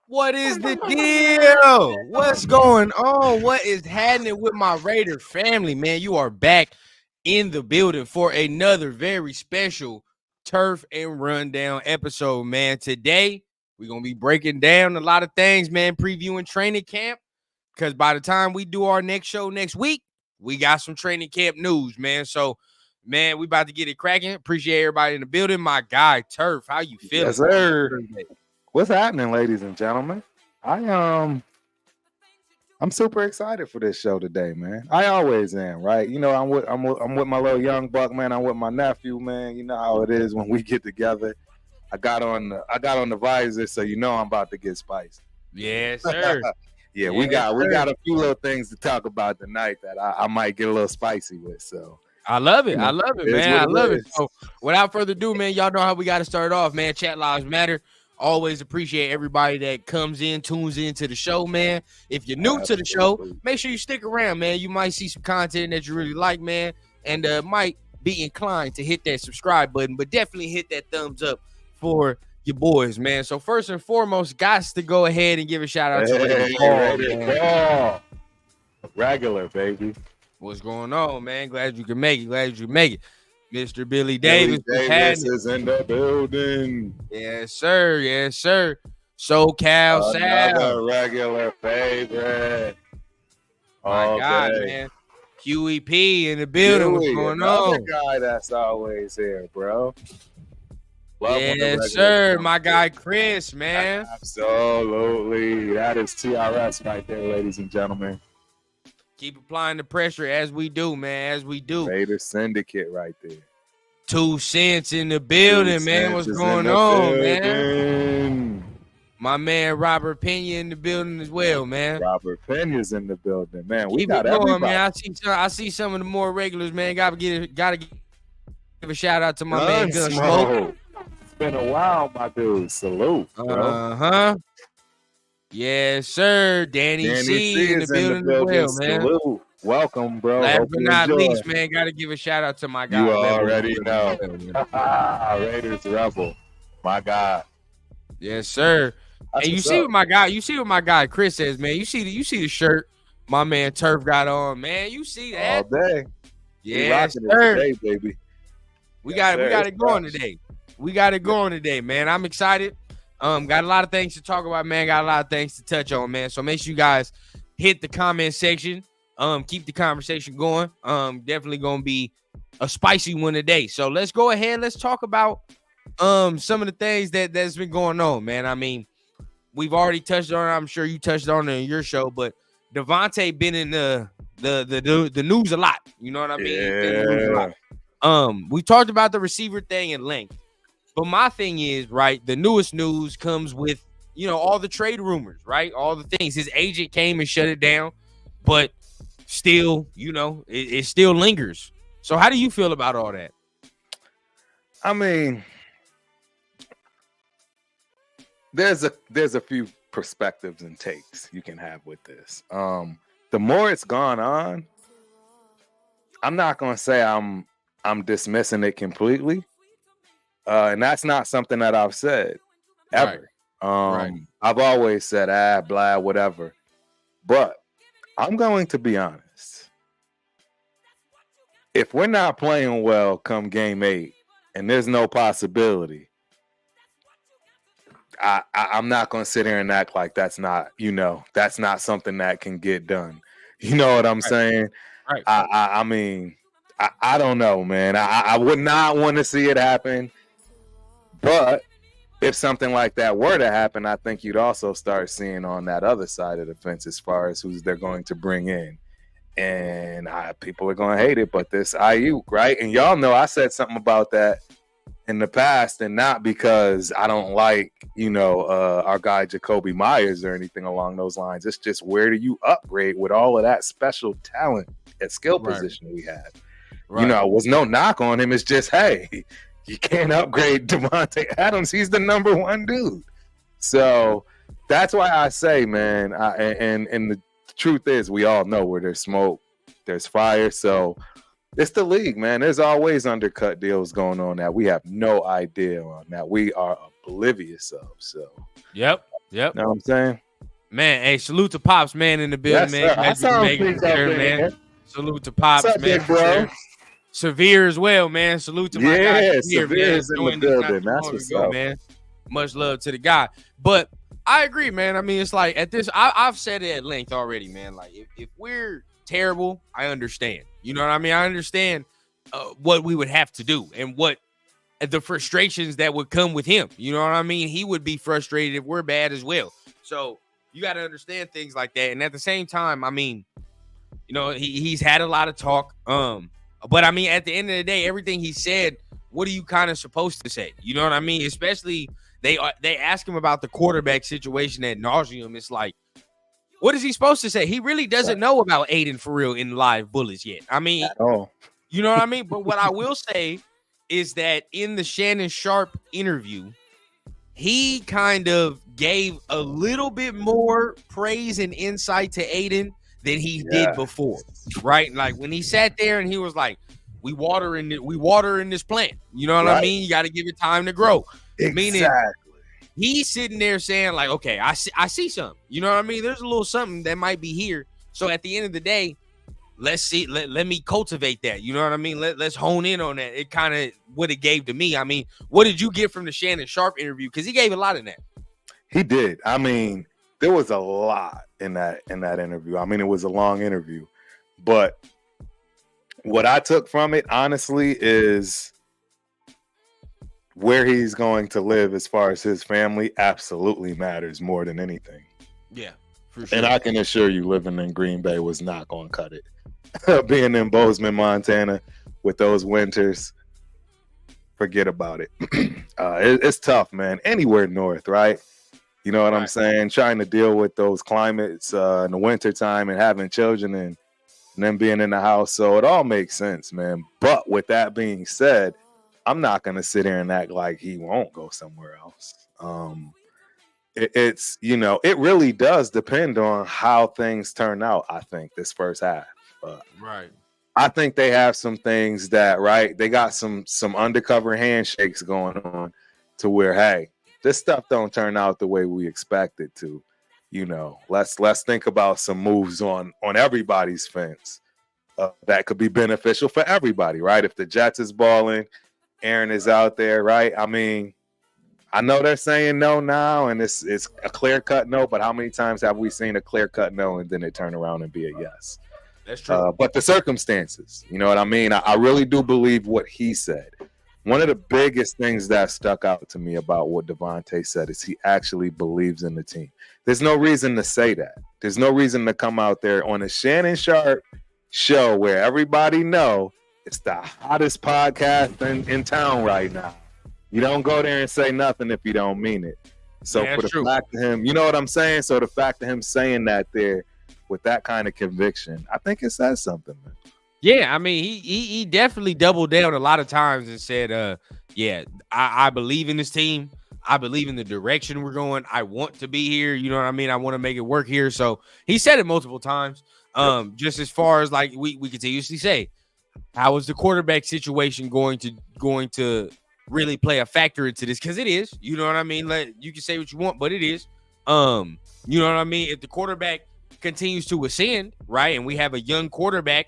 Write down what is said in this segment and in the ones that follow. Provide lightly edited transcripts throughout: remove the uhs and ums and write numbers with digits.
What is the deal? What's going on? What is happening with my Raider family, man? You are back in the building for another very special Turf and Rundown episode, man. Today, we're going to be breaking down a lot of things, man, previewing training camp, because by the time we do our next show next week, we got some training camp news, man. So, man, we about to get it cracking. Appreciate everybody in the building. My guy, Turf, how you feeling? Yes, sir. What's happening, ladies and gentlemen? I'm super excited for this show today, man. I always am, right? You know, I'm with my little young buck, man. I'm with my nephew, man. You know how it is when we get together. I got on the visor, so you know I'm about to get spicy. Yes, sir. Yeah, we got a few little things to talk about tonight that I might get a little spicy with. So I love it. I love it, man. I love it. is. So without further ado, man, y'all know how we got to start off, man. Chat lives matter. Always appreciate everybody that comes in, tunes into the show, man. If you're new to the show, make sure you stick around, man. You might see some content that you really like, man, and might be inclined to hit that subscribe button, but definitely hit that thumbs up for your boys, man. So first and foremost, guys, to go ahead and give a shout out to Raider Paul. Regular, baby. What's going on, man? Glad you can make it. Mr. Billy Davis is in the building. Yes, sir. Yes, sir. SoCal Sal. Regular favorite. My God, man. QEP in the building. What's going on? The guy that's always here, bro. Yes, sir. My guy Chris, man. Absolutely. That is TRS right there, ladies and gentlemen. Keep applying the pressure as we do, man. As we do. Raider Syndicate right there. 2 cents in the building, man. What's going on, man? My man Robert Pena in the building as well, man. Robert Pena's in the building, man. We Keep got it going, everybody. man. I see some of the more regulars, man. Gotta give a shout out to my man Gunsmoke. It's been a while, my dude. Salute, bro. Yes, sir. Danny C in the building as well, man. Salute. Welcome, bro. Last but not least, man, got to give a shout out to my guy. You already know. Raiders Rebel. My God. Yes, sir. That's and you see what my guy Chris says, man. You see the shirt my man Turf got on, man. You see that all day. Yes, sir. Today, baby. We got it going today. We got it going today, man. I'm excited. Got a lot of things to talk about, man. Got a lot of things to touch on, man. So make sure you guys hit the comment section. Keep the conversation going. Definitely gonna be a spicy one today. So let's go ahead. Let's talk about some of the things that's been going on, man. I mean, we've already touched on it. I'm sure you touched on it in your show, but Devontae been in the news a lot. You know what I mean? Yeah. We talked about the receiver thing at length. But my thing is, right, the newest news comes with, you know, all the trade rumors, right? All the things. His agent came and shut it down, but still, you know, it still lingers. So how do you feel about all that? I mean, there's a few perspectives and takes you can have with this. The more it's gone on, I'm not gonna say I'm dismissing it completely. And that's not something that I've said ever. Right. I've always said, blah, whatever. But I'm going to be honest. If we're not playing well come game 8 and there's no possibility, I'm not going to sit here and act like that's not something that can get done. You know what I'm saying? Right. I mean, I don't know, man. I would not want to see it happen. But if something like that were to happen, I think you'd also start seeing on that other side of the fence as far as who they're going to bring in. And people are going to hate it, but this Ayuk, right? And y'all know I said something about that in the past, and not because I don't like, our guy Jacoby Myers or anything along those lines. It's just, where do you upgrade with all of that special talent at skill position we had? Right. It was no knock on him. It's just, hey, you can't upgrade Devontae Adams. He's the number one dude. So that's why I say, man, and the truth is, we all know where there's smoke, there's fire. So it's the league, man. There's always undercut deals going on that we have no idea on, that we are oblivious of. So yep. Yep. You know what I'm saying? Man, hey, salute to Pops, man, in the building, Yes, man. sir. Glad you can make it there, man. Salute to Pops, What's up, man. big bro? Severe as well, man. Salute to my guy Severe, Severe man. is in the Doing this not building. too That's long what's ago, up. man. Much love to the guy. But I agree, man. I mean, it's like at this, I've said it at length already, man. Like, if we're terrible, I understand. You know what I mean? I understand what we would have to do and what the frustrations that would come with him. You know what I mean? He would be frustrated if we're bad as well. So you got to understand things like that. And at the same time, I mean, you know, he's had a lot of talk. But I mean, at the end of the day, everything he said, what are you kind of supposed to say? You know what I mean? Especially they ask him about the quarterback situation ad nauseum. It's like, what is he supposed to say? He really doesn't know about Aiden for real in live bullets yet. I mean, you know what I mean? But what I will say is that in the Shannon Sharpe interview, he kind of gave a little bit more praise and insight to Aiden than he did before, right? Like when he sat there and he was like, we water in this plant. You know what I mean? You got to give it time to grow. Exactly. Meaning he's sitting there saying like, okay, I see something. You know what I mean? There's a little something that might be here. So at the end of the day, let's see. Let me cultivate that. You know what I mean? Let's hone in on that. It kind of what it gave to me. I mean, what did you get from the Shannon Sharpe interview? Because he gave a lot in that. He did. I mean, there was a lot in that interview. I mean, it was a long interview, but what I took from it, honestly, is where he's going to live as far as his family absolutely matters more than anything. Yeah, for sure. And I can assure you, living in Green Bay was not going to cut it. Being in Bozeman, Montana, with those winters, forget about it. It's tough, man. Anywhere north, right? You know what I'm saying? Trying to deal with those climates in the wintertime and having children and them being in the house. So it all makes sense, man. But with that being said, I'm not going to sit here and act like he won't go somewhere else. It's, you know, it really does depend on how things turn out, I think, this first half. Right. I think they have some things that, right, they got some undercover handshakes going on to where, hey, this stuff don't turn out the way we expect it to. You know, let's think about some moves on everybody's fence that could be beneficial for everybody, right? If the Jets is balling, Aaron is out there, right? I mean, I know they're saying no now, and it's a clear-cut no, but how many times have we seen a clear-cut no and then it turn around and be a yes? That's true. But the circumstances, you know what I mean? I really do believe what he said. One of the biggest things that stuck out to me about what Devontae said is he actually believes in the team. There's no reason to say that. There's no reason to come out there on a Shannon Sharpe show where everybody know it's the hottest podcast in town right now. You don't go there and say nothing if you don't mean it. So for the fact of him, you know what I'm saying? So the fact of him saying that there with that kind of conviction, I think it says something, man. Yeah, I mean, he definitely doubled down a lot of times and said, yeah, I believe in this team. I believe in the direction we're going. I want to be here. You know what I mean? I want to make it work here. So he said it multiple times. Just as far as like we continuously say, how is the quarterback situation going to really play a factor into this? Because it is. You know what I mean? You can say what you want, but it is. You know what I mean? If the quarterback continues to ascend, right, and we have a young quarterback,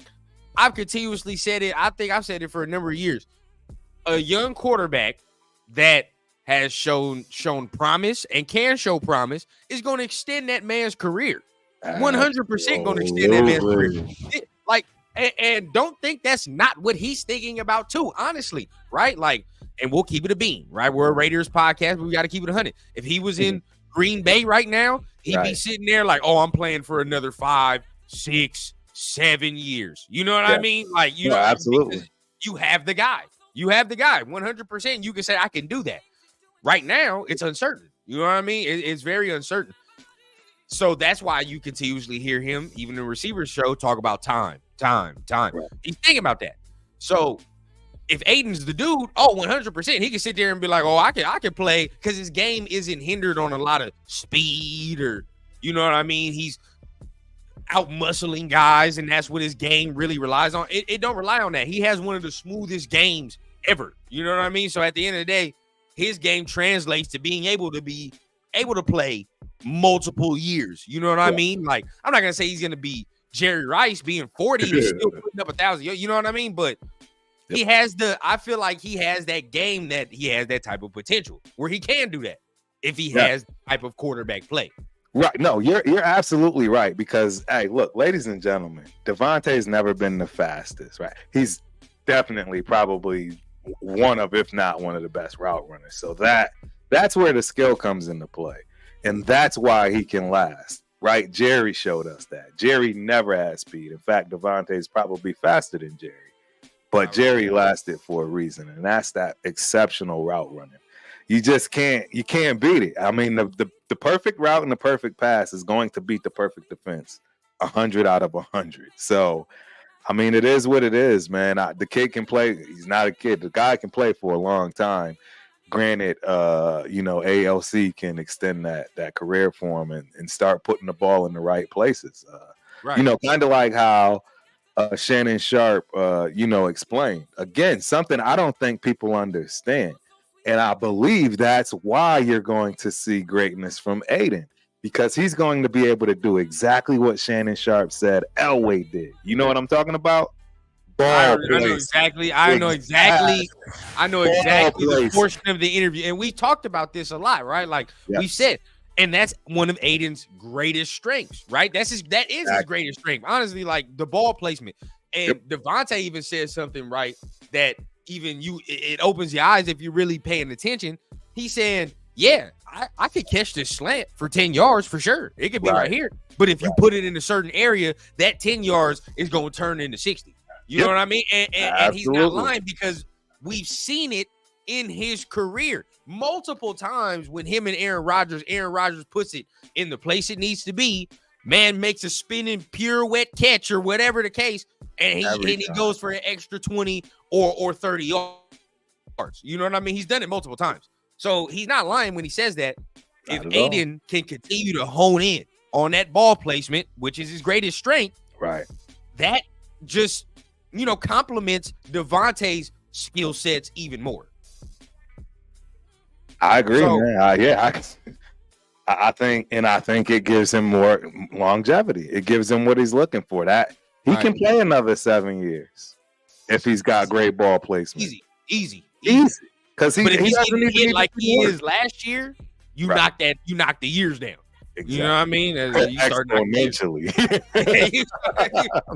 I've continuously said it. I think I've said it for a number of years. A young quarterback that has shown promise and can show promise is going to extend that man's career. 100% going to extend that man's career. Like, and don't think that's not what he's thinking about too, honestly, right? Like, and we'll keep it a beam, right? We're a Raiders podcast, but we got to keep it 100. If he was in Green Bay right now, he'd be sitting there like, oh, I'm playing for another 5, 6, 7 years. You know what I mean? Like, you know, absolutely. You have the guy. 100%. You can say I can do that. Right now, it's uncertain. You know what I mean? It's very uncertain. So that's why you continuously hear him, even in the receivers show, talk about time. Right. He's thinking about that. So if Aiden's the dude, 100%, he can sit there and be like, oh, I can play, because his game isn't hindered on a lot of speed or, you know what I mean? He's out muscling guys, and that's what his game really relies on. It don't rely on that. He has one of the smoothest games ever. You know what I mean? So at the end of the day, his game translates to being able to play multiple years. You know what I mean? Like, I'm not gonna say he's gonna be Jerry Rice being 40 and still putting up 1,000. You know what I mean? But he has I feel like he has that game, that he has that type of potential where he can do that if he has the type of quarterback play. Right. No, you're absolutely right. Because, hey, look, ladies and gentlemen, Devontae's never been the fastest, right? He's definitely probably one of, if not one of the best route runners. So that's where the skill comes into play. And that's why he can last, right? Jerry showed us that. Jerry never had speed. In fact, Devontae's probably faster than Jerry. But Jerry lasted for a reason, and that's that exceptional route running. You just can't beat it. I mean, the perfect route and the perfect pass is going to beat the perfect defense 100 out of 100. So, I mean, it is what it is, man. The kid can play. He's not a kid. The guy can play for a long time. Granted, ALC can extend that career for him and start putting the ball in the right places. Right. Kind of like how Shannon Sharp, explained. Again, something I don't think people understand. And I believe that's why you're going to see greatness from Aiden, because he's going to be able to do exactly what Shannon Sharp said Elway did. You know what I'm talking about? I know exactly the portion of the interview. And we talked about this a lot, right? Like we said, and that's one of Aiden's greatest strengths, right? That is his greatest strength. Honestly, like the ball placement. And Devontae even said something, right, that even it opens your eyes if you're really paying attention. He's saying, I could catch this slant for 10 yards for sure. It could be right here. But if you put it in a certain area, that 10 yards is going to turn into 60. You know what I mean? And he's not lying, because we've seen it in his career multiple times when him and Aaron Rodgers puts it in the place it needs to be. Man makes a spinning pirouette catch or whatever the case, and he goes for an extra 20 or 30 yards. You know what I mean? He's done it multiple times. So he's not lying when he says that. If Aiden can continue to hone in on that ball placement, which is his greatest strength, right? That just, complements Devontae's skill sets even more. I agree, man. I think it gives him more longevity. It gives him what he's looking for. That he can play another 7 years if he's got great ball placement. Easy. Because he doesn't hit like he is last year. You knock the years down. Exactly. You know what I mean? You start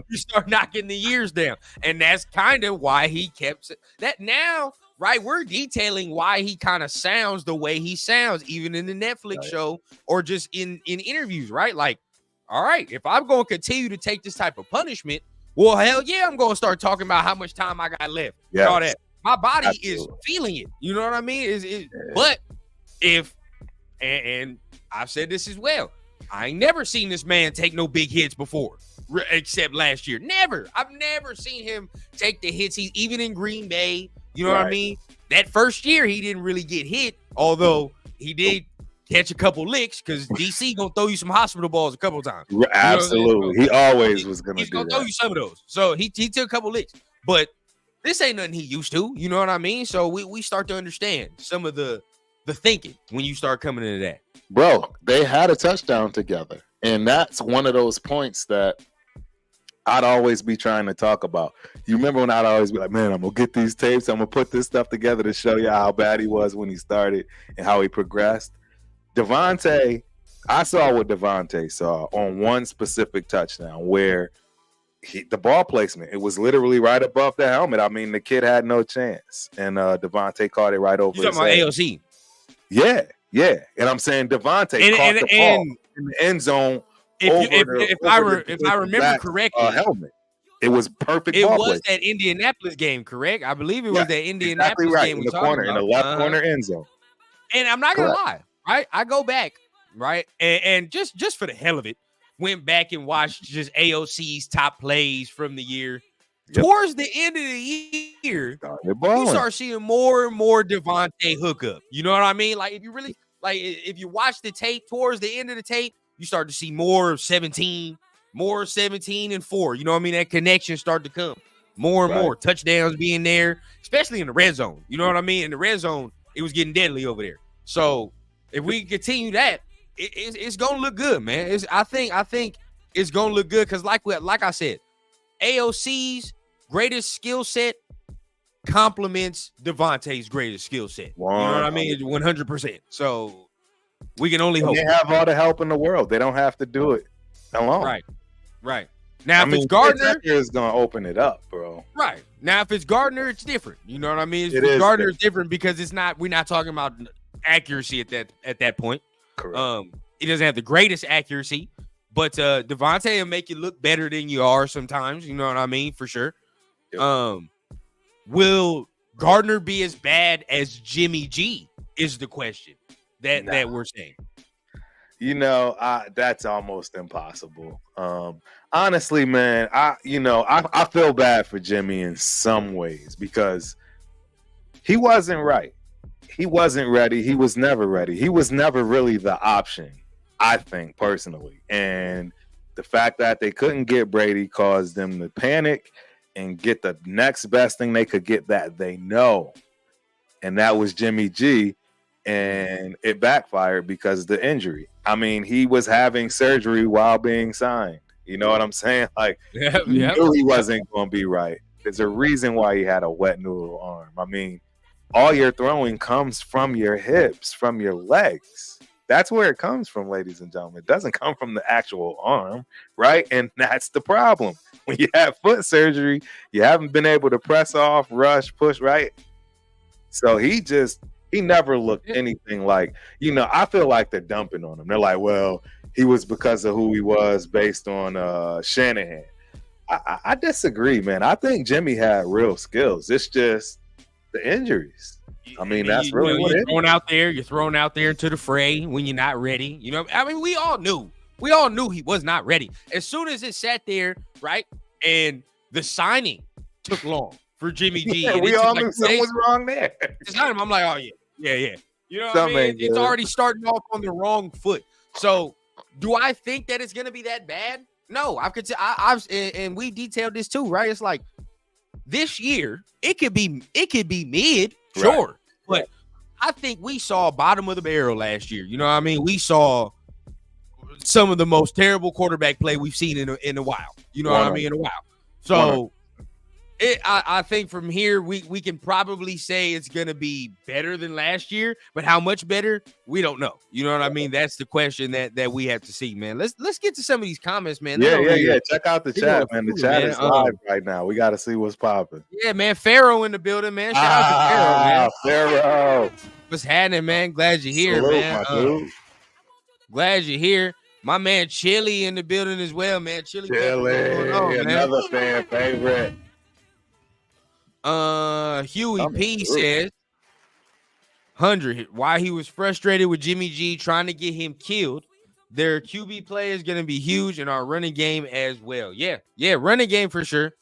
you start knocking the years down, and that's kind of why he kept that. Now, right, we're detailing why he kind of sounds the way he sounds, even in the Netflix show or just in interviews, right? Like, all right, if I'm going to continue to take this type of punishment, well, hell yeah, I'm going to start talking about how much time I got left. Yes. All that. My body is feeling it. You know what I mean? But and I've said this as well, I ain't never seen this man take no big hits before, except last year. Never. I've never seen him take the hits. He's even in Green Bay. You know what I mean? That first year, he didn't really get hit, although he did catch a couple licks, because DC gonna throw you some hospital balls a couple times. Absolutely. He always was gonna do that. He's gonna throw you some of those. So he took a couple licks. But this ain't nothing he used to. You know what I mean? So we start to understand some of the thinking when you start coming into that. Bro, they had a touchdown together. And that's one of those points that I'd always be trying to talk about. You remember when I'd always be like, man, I'm going to get these tapes. I'm going to put this stuff together to show you how bad he was when he started and how he progressed. Devontae, I saw what Devontae saw on one specific touchdown where the ball placement, it was literally right above the helmet. I mean, the kid had no chance. And Devontae caught it right over his head. You're talking about AOC. Yeah. And I'm saying Devontae caught the ball in the end zone. If I remember correctly, helmet. It was perfect. It was that Indianapolis game, correct? I believe it was that Indianapolis game. In the corner, in the left corner end zone. And I'm not gonna lie, right? I go back, right, and just for the hell of it, went back and watched just AOC's top plays from the year. Towards the end of the year, you start seeing more and more Devontae hookup. You know what I mean? Like if you watch the tape towards the end of the tape, you start to see more 17 and 4. You know what I mean? That connection start to come more and more touchdowns being there, especially in the red zone. You know what I mean? In the red zone, it was getting deadly over there. So if we continue that, it's gonna look good, man. I think it's gonna look good because, like I said, AOC's greatest skill set complements Devontae's greatest skill set. You know what I mean? 100%. So we can only hope. They have all the help in the world. They don't have to do it alone. Right. Now, if it's Gardner, it's gonna open it up, bro. Right. Now, if it's Gardner, it's different. You know what I mean? Gardner is different because we're not talking about accuracy at that point. Correct. He doesn't have the greatest accuracy, but Devontae will make you look better than you are sometimes. You know what I mean? For sure. Yep. Will Gardner be as bad as Jimmy G is the question that we're saying. You know, that's almost impossible. Honestly, man, I feel bad for Jimmy in some ways because he wasn't right. He wasn't ready. He was never ready. He was never really the option, I think, personally. And the fact that they couldn't get Brady caused them to panic and get the next best thing they could get that they know. And that was Jimmy G. And it backfired because of the injury. I mean, he was having surgery while being signed. You know what I'm saying? Like, he knew he wasn't going to be right. There's a reason why he had a wet noodle arm. I mean, all your throwing comes from your hips, from your legs. That's where it comes from, ladies and gentlemen. It doesn't come from the actual arm, right? And that's the problem. When you have foot surgery, you haven't been able to press off, rush, push, right? So he never looked anything like, I feel like they're dumping on him. They're like, well, he was because of who he was based on Shanahan. I disagree, man. I think Jimmy had real skills. It's just the injuries. I mean, that's really what you're thrown out there into the fray when you're not ready. You know, I mean, we all knew he was not ready. As soon as it sat there, right, and the signing took long for Jimmy G. Yeah, we all knew something was wrong there. I'm like, oh yeah. You know what I mean? It's already starting off on the wrong foot. So, do I think that it's gonna be that bad? No, and we detailed this too, right? It's like this year, it could be mid, sure, right. But I think we saw bottom of the barrel last year. You know what I mean? We saw some of the most terrible quarterback play we've seen in a while. You know what I mean? In a while. So I think from here we can probably say it's gonna be better than last year, but how much better, we don't know. You know what I mean? That's the question that we have to see, man. Let's get to some of these comments, man. Yeah. Check out the chat, man. The chat is live right now. We got to see what's popping. Yeah, man. Pharaoh in the building, man. Shout out to Pharaoh, man. Pharaoh. What's happening, man? Glad you're here, man. Glad you're here. My man Chili in the building as well, man. Chili, another fan favorite. Huey P says 100 why he was frustrated with Jimmy G trying to get him killed. Their QB play is going to be huge in our running game as well. Yeah, running game for sure.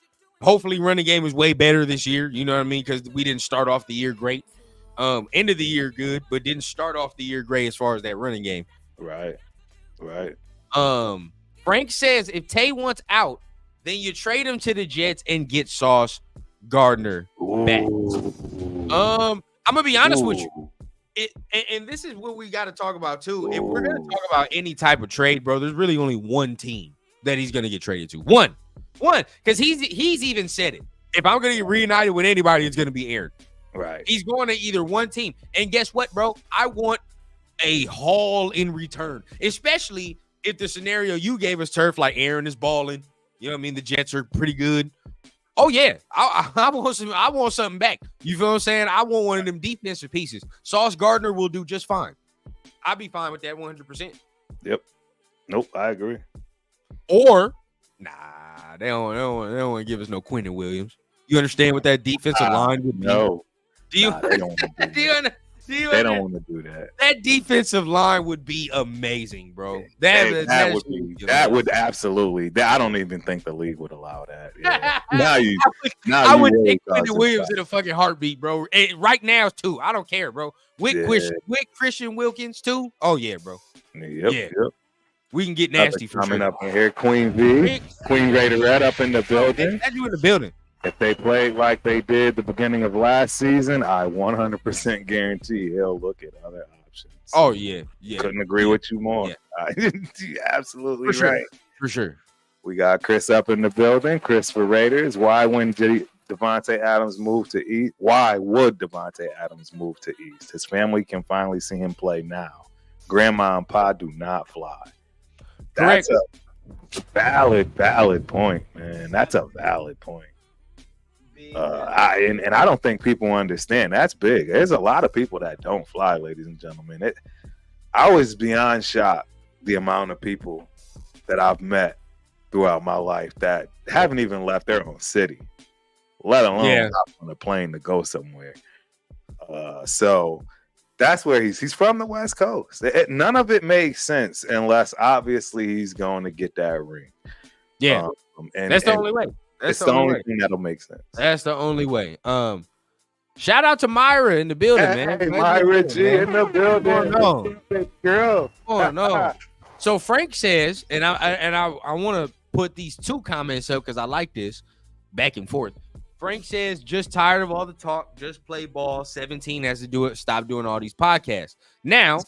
Hopefully running game is way better this year. You know what I mean? Because we didn't start off the year great. End of the year good, but didn't start off the year great as far as that running game. Right. Frank says if Tay wants out, then you trade him to the Jets and get Sauce Gardner back. I'm gonna be honest with you. And this is what we got to talk about too. If we're gonna talk about any type of trade, bro, there's really only one team that he's gonna get traded to. One, because he's even said it. If I'm gonna get reunited with anybody, it's gonna be Aaron. Right. He's going to either one team. And guess what, bro? I want a haul in return, especially if the scenario you gave us, Turf, like Aaron is balling. You know what I mean? The Jets are pretty good. Oh yeah, I want something back. You feel what I'm saying? I want one of them defensive pieces. Sauce Gardner will do just fine. I'll be fine with that 100%. Yep. Nope, I agree. Or they don't want to give us no Quentin Williams. You understand what that defensive line would be? No. Do you? They don't want to do that. That defensive line would be amazing, bro. That would absolutely. I don't even think the league would allow that. Yeah. I would take Quentin Williams in a fucking heartbeat, bro. Right now too. I don't care, bro. With Christian Wilkins too. Oh yeah, bro. Yep. We can get nasty for coming up in here. Queen V, Queen Raiderette up in the building. That's you in the building. If they played like they did the beginning of last season, I 100% guarantee he'll look at other options. interceptions. Oh yeah. Couldn't agree with you more. Yeah. You're absolutely right. For sure. We got Chris up in the building. Chris for Raiders. Why when Devontae Adams moved to East? Why would Devontae Adams move to East? His family can finally see him play now. Grandma and Pa do not fly. That's a valid point, man. That's a valid point. And I don't think people understand. That's big. There's a lot of people that don't fly, ladies and gentlemen. I was beyond shocked the amount of people that I've met throughout my life that haven't even left their own city, let alone hop on a plane to go somewhere. So that's where he's from, the West Coast. None of it makes sense unless obviously he's going to get that ring. Yeah, that's the only way. That's the only thing that'll make sense. That's the only way. Shout out to Myra in the building, man. Hey, Myra G in the building. Girl. Oh no. So Frank says, and I want to put these two comments up because I like this back and forth. Frank says, just tired of all the talk, just play ball. 17 has to do it. Stop doing all these podcasts. Now,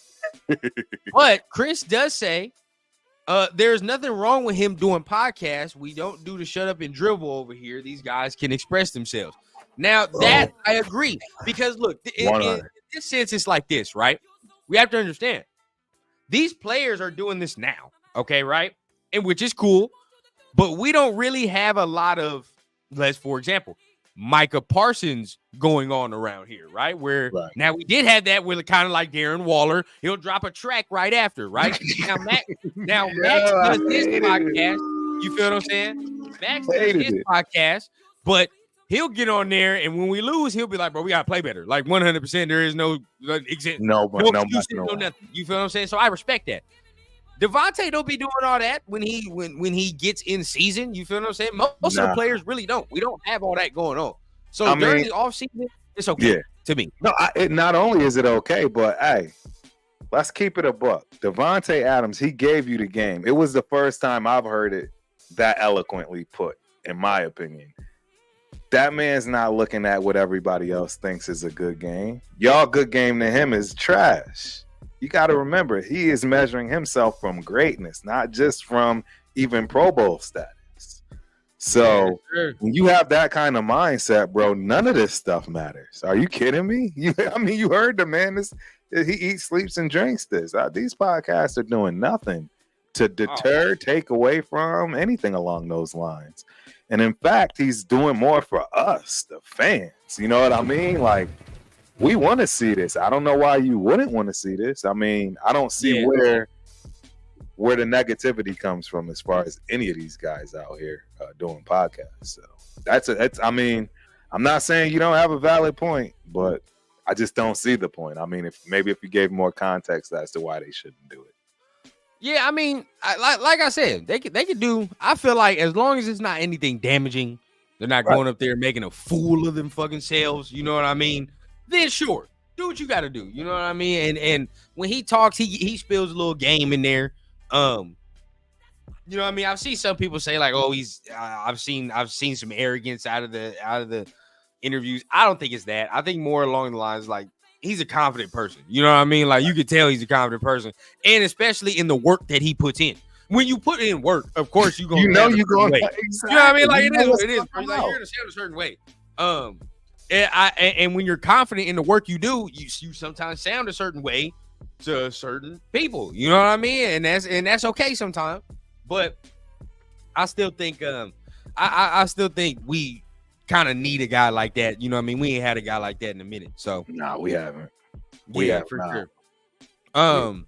but Chris does say there's nothing wrong with him doing podcasts. We don't do the shut up and dribble over here. These guys can express themselves. Now, that I agree. Because look, in this sense, it's like this, right? We have to understand. These players are doing this now, okay, right? And which is cool. But we don't really have a lot of, for example, Micah Parsons going on around here, right? Where now we did have that with kind of like Darren Waller. He'll drop a track right after, right? Now Max does his podcast. You feel what I'm saying? Max does his podcast, but he'll get on there, and when we lose, he'll be like, bro, we got to play better. Like 100%, there is no exit. No nothing. You feel what I'm saying? So I respect that. Devontae don't be doing all that when he gets in season. You feel what I'm saying? Most of the players really don't. We don't have all that going on. So during the offseason, it's okay to me. No, not only is it okay, but hey, let's keep it a buck. Devontae Adams, he gave you the game. It was the first time I've heard it that eloquently put, in my opinion. That man's not looking at what everybody else thinks is a good game. Y'all good game to him is trash. You got to remember, he is measuring himself from greatness, not just from even Pro Bowl status. So when you have that kind of mindset, bro, none of this stuff matters. Are you kidding me? You heard the man. He eats, sleeps, and drinks this. These podcasts are doing nothing to deter, take away from anything along those lines. And in fact, he's doing more for us, the fans. You know what I mean? Like, we want to see this. I don't know why you wouldn't want to see this. I mean, I don't see where the negativity comes from as far as any of these guys out here doing podcasts. So that's I mean, I'm not saying you don't have a valid point, but I just don't see the point. I mean, if you gave more context as to why they shouldn't do it. Yeah, I mean, like I said, they could do. I feel like as long as it's not anything damaging, they're not going up there making a fool of them fucking selves. You know what I mean? Then sure, do what you got to do. You know what I mean? And when he talks, he spills a little game in there. You know what I mean? I've seen some people say like, "Oh, he's." I've seen some arrogance out of the interviews. I don't think it's that. I think more along the lines like he's a confident person. You know what I mean? Like you could tell he's a confident person, and especially in the work that he puts in. When you put in work, of course you're going. You're going. Exactly. You know what I mean? Like it is what it is. Like you're gonna sound a certain way. And when you're confident in the work you do, you sometimes sound a certain way to certain people. You know what I mean? And that's okay sometimes. But I still think I still think we kind of need a guy like that. You know what I mean? We ain't had a guy like that in a minute. So no, we haven't. For sure.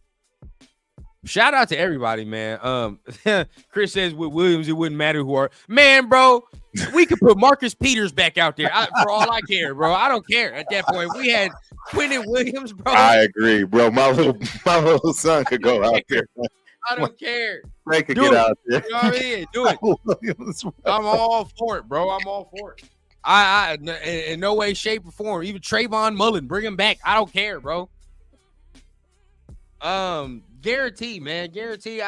Shout out to everybody, man. Chris says with Williams, it wouldn't matter who are. Man, bro, we could put Marcus Peters back out there for all I care, bro. I don't care at that point. We had Quentin Williams, bro. I agree, bro. My little son could go out there. I don't care. They could get out there. You know what I mean? Do it. I'm all for it, bro. I'm all for it. I in no way, shape, or form. Even Trayvon Mullen, bring him back. I don't care, bro. Guarantee, man. Guarantee.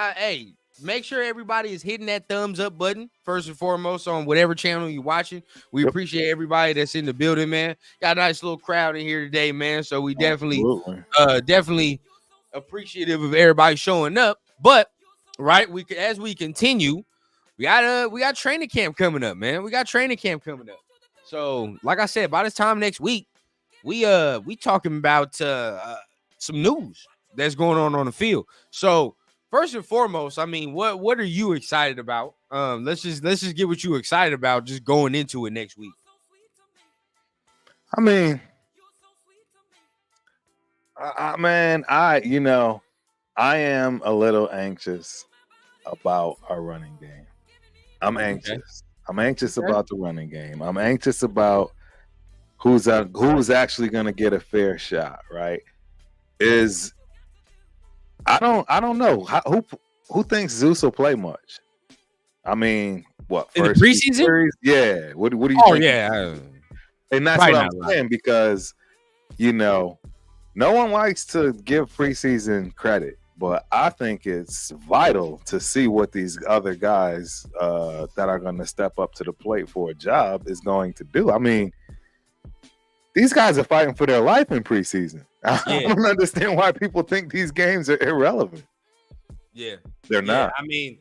make sure everybody is hitting that thumbs up button first and foremost on whatever channel you're watching. We appreciate everybody that's in the building, man. Got a nice little crowd in here today, man. So we definitely appreciative of everybody showing up. But right, as we continue, we got training camp coming up, man. We got training camp coming up. So, like I said, by this time next week, we talking about some news that's going on the field. So, first and foremost, I mean, what are you excited about? Let's just get what you excited about just going into it next week. I mean, I am a little anxious about our running game. I'm anxious. Okay. I'm anxious about the running game. I'm anxious about who's actually going to get a fair shot. Right? I don't know who thinks Zeus will play much. I mean, what in first the preseason? Series? Yeah. What do you think? Oh yeah, and that's what I'm saying because no one likes to give preseason credit. But I think it's vital to see what these other guys that are going to step up to the plate for a job is going to do. I mean, these guys are fighting for their life in preseason. I don't understand why people think these games are irrelevant. Yeah, they're not. I mean,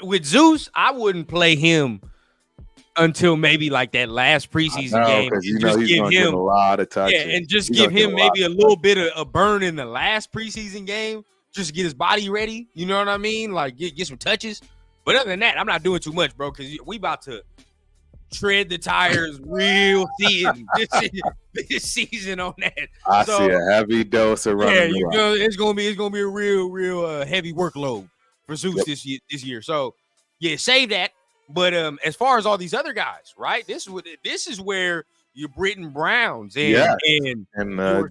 with Zeus, I wouldn't play him until maybe like that last preseason game. Because he's going to get a lot of touches. Yeah, and just give him maybe a little bit of a burn in the last preseason game. Just to get his body ready, you know what I mean? Like get some touches. But other than that, I'm not doing too much, bro, because we about to tread the tires real thin this season on that. I see a heavy dose of running. Yeah, it's gonna be a real heavy workload for Zeus this year. So yeah, save that. But as far as all these other guys, right? This is where your Britton Browns and Sarah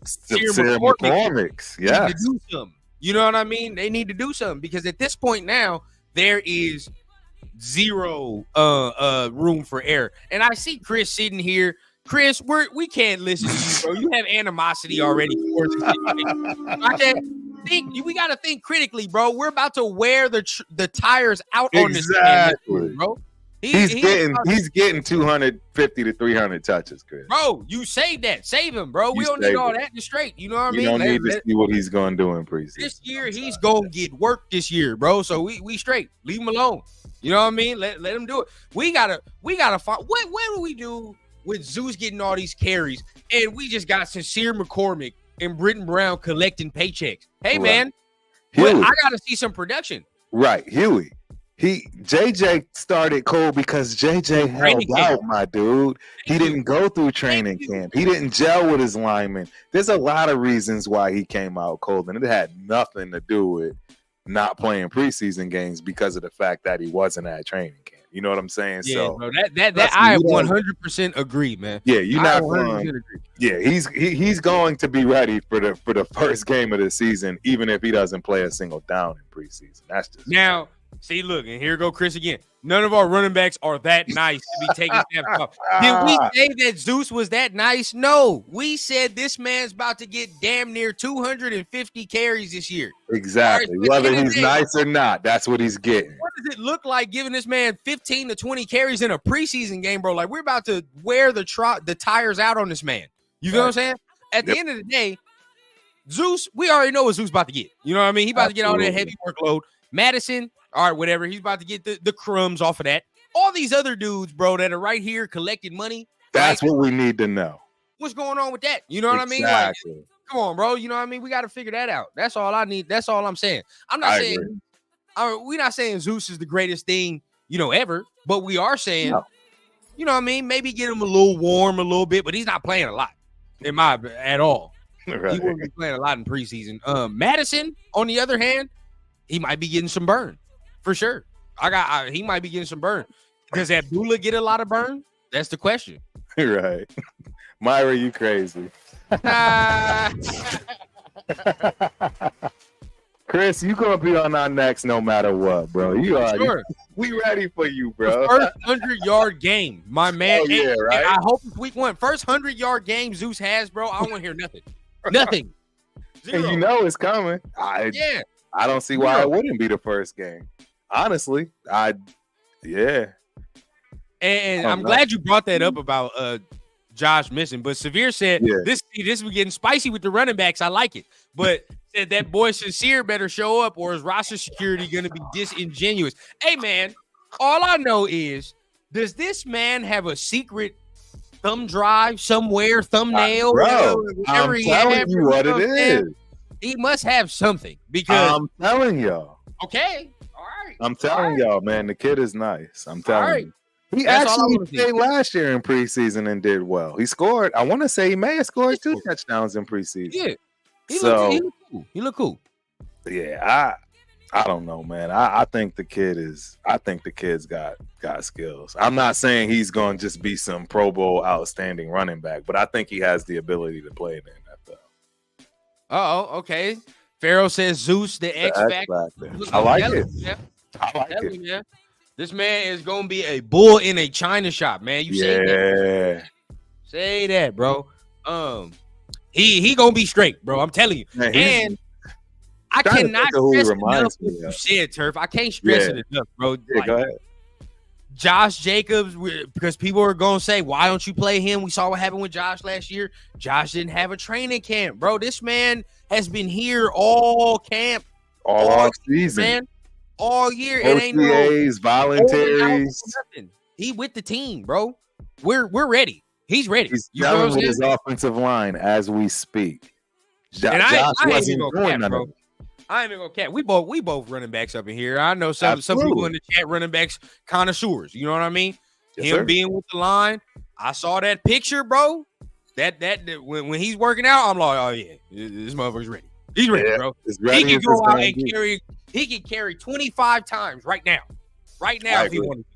McCormick's need to do something. You know what I mean? They need to do something because at this point now there is zero room for error. And I see Chris sitting here. Chris, we can't listen to you, bro. You have animosity already towards this situation. I can't think. We got to think critically, bro. We're about to wear the tires out on this man, bro. He's getting 250 to 300 touches, Chris. Bro, you save that. Save him, bro. We don't need all that in straight. You know what I mean? You don't need to see what he's going to do in preseason. This year, he's going to get work this year, bro. So we straight. Leave him alone. You know what I mean? Let him do it. We gotta find what do we do with Zeus getting all these carries and we just got Sincere McCormick and Britton Brown collecting paychecks? Hey, man, I gotta see some production. Right, Huey. JJ started cold because JJ held out, my dude. He didn't go through training camp. He didn't gel with his linemen. There's a lot of reasons why he came out cold, and it had nothing to do with not playing preseason games because of the fact that he wasn't at training camp. You know what I'm saying? Yeah, so bro, that I 100% agree, man. Yeah, you're not going. Yeah, he's going to be ready for the first game of the season, even if he doesn't play a single down in preseason. That's just now. See, look, and here go Chris again. None of our running backs are that nice to be taking snaps off. Did we say that Zeus was that nice? No. We said this man's about to get damn near 250 carries this year. Exactly. Right, whether he's nice or not, that's what he's getting. What does it look like giving this man 15 to 20 carries in a preseason game, bro? Like, we're about to wear the tires out on this man. You feel what I'm saying? At the end of the day, Zeus, we already know what Zeus about to get. You know what I mean? He about to get all that heavy workload. Madison, all right, whatever. He's about to get the crumbs off of that. All these other dudes, bro, that are right here collecting money. That's what we need to know. What's going on with that? You know what I mean? Like, come on, bro. You know what I mean? We got to figure that out. That's all I need. That's all I'm saying. I'm not saying we're not saying Zeus is the greatest thing, ever, but we are saying, you know what I mean? Maybe get him a little warm a little bit, but he's not playing a lot at all. Right. He won't be playing a lot in preseason. Madison, on the other hand, he might be getting some burn. For sure. He might be getting some burn. Does Abdullah get a lot of burn? That's the question. Right. Myra, you crazy. Chris, you gonna be on our next no matter what, bro. You are. Sure. We ready for you, bro. The first 100-yard game, my man. Oh, yeah, right? I hope it's week 1. First 100-yard game Zeus has, bro. I don't want to hear nothing. Nothing. Zero. And it's coming. I don't see why it wouldn't be the first game. Honestly, yeah. And I'm glad you brought that up about Josh missing. But Severe said this is getting spicy with the running backs. I like it. But said that boy Sincere better show up, or is roster security going to be disingenuous? Hey, man, all I know is, does this man have a secret thumb drive somewhere, thumbnail? Bro, I'm telling you what it is. He must have something, because I'm telling y'all. Okay, all right. I'm telling y'all, man, the kid is nice. I'm telling you. He actually played last year in preseason and did well. He scored. I want to say he may have scored 2 touchdowns in preseason. Yeah, he looked cool. He looked cool. Yeah, I don't know, man. I think the kid's got skills. I'm not saying he's going to just be some Pro Bowl outstanding running back, but I think he has the ability to play in the NFL. Oh, okay. Pharaoh says Zeus, the X Factor. I like it. Yeah. I like it. Yeah. This man is gonna be a bull in a china shop, man. You say that. Say that, bro. He gonna be straight, bro. I'm telling you. Man, and I cannot stress enough what you said, Turf. I can't stress it enough, bro. Yeah, go ahead. Josh Jacobs, because people are gonna say, why don't you play him? We saw what happened with Josh last year. Josh didn't have a training camp, bro. This man has been here all camp, all season, man. All year. OTAs, it ain't no voluntaries. He with the team, bro. We're ready. He's ready. He's done with his offensive line as we speak. And I ain't even gonna cap, bro. I ain't even gonna cap. We both running backs up in here. I know some people in the chat running backs connoisseurs. You know what I mean? Him being with the line. I saw that picture, bro. That when he's working out, I'm like, oh yeah, this motherfucker's ready. He's ready, bro. He can go out and carry. He can carry 25 times right now. Right now, if he wanted to.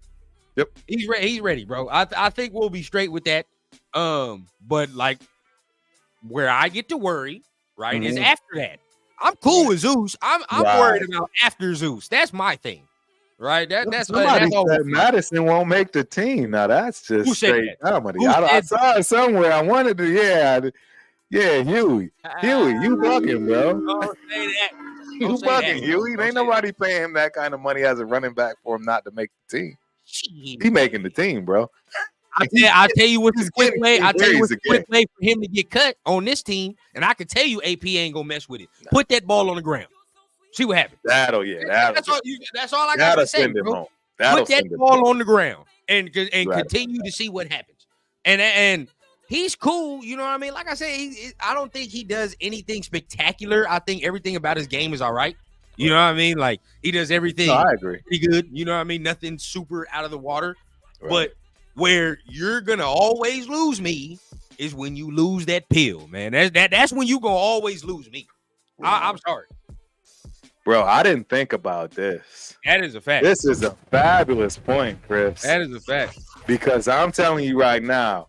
Yep. He's ready. He's ready, bro. I think we'll be straight with that. But like where I get to worry, right, is after that. I'm cool with Zeus. I'm worried about after Zeus. That's my thing. Right? That's all. Madison won't make the team. Now that's just straight comedy. I saw it somewhere. I wanted to, yeah, Huey. Huey, you bugging, bro. Don't say that. You bugging, Huey. Ain't nobody paying him that kind of money as a running back for him not to make the team. He making the team, bro. I'll tell you what's a quick way. I'll tell you what's a quick way for him to get cut on this team, and I can tell you AP ain't gonna mess with it. Put that ball on the ground. See what happens. That's all I got to say, bro. Put that ball on the ground and continue to see what happens. And he's cool, you know what I mean? Like I said, I don't think he does anything spectacular. I think everything about his game is all right. You know what I mean? Like, he does everything. No, I agree. Pretty good. You know what I mean? Nothing super out of the water. Right. But where you're gonna always lose me is when you lose that pill, man. That's when you gonna always lose me. Right. I'm sorry. Bro, I didn't think about this. That is a fact. This is a fabulous point, Chris. That is a fact. Because I'm telling you right now,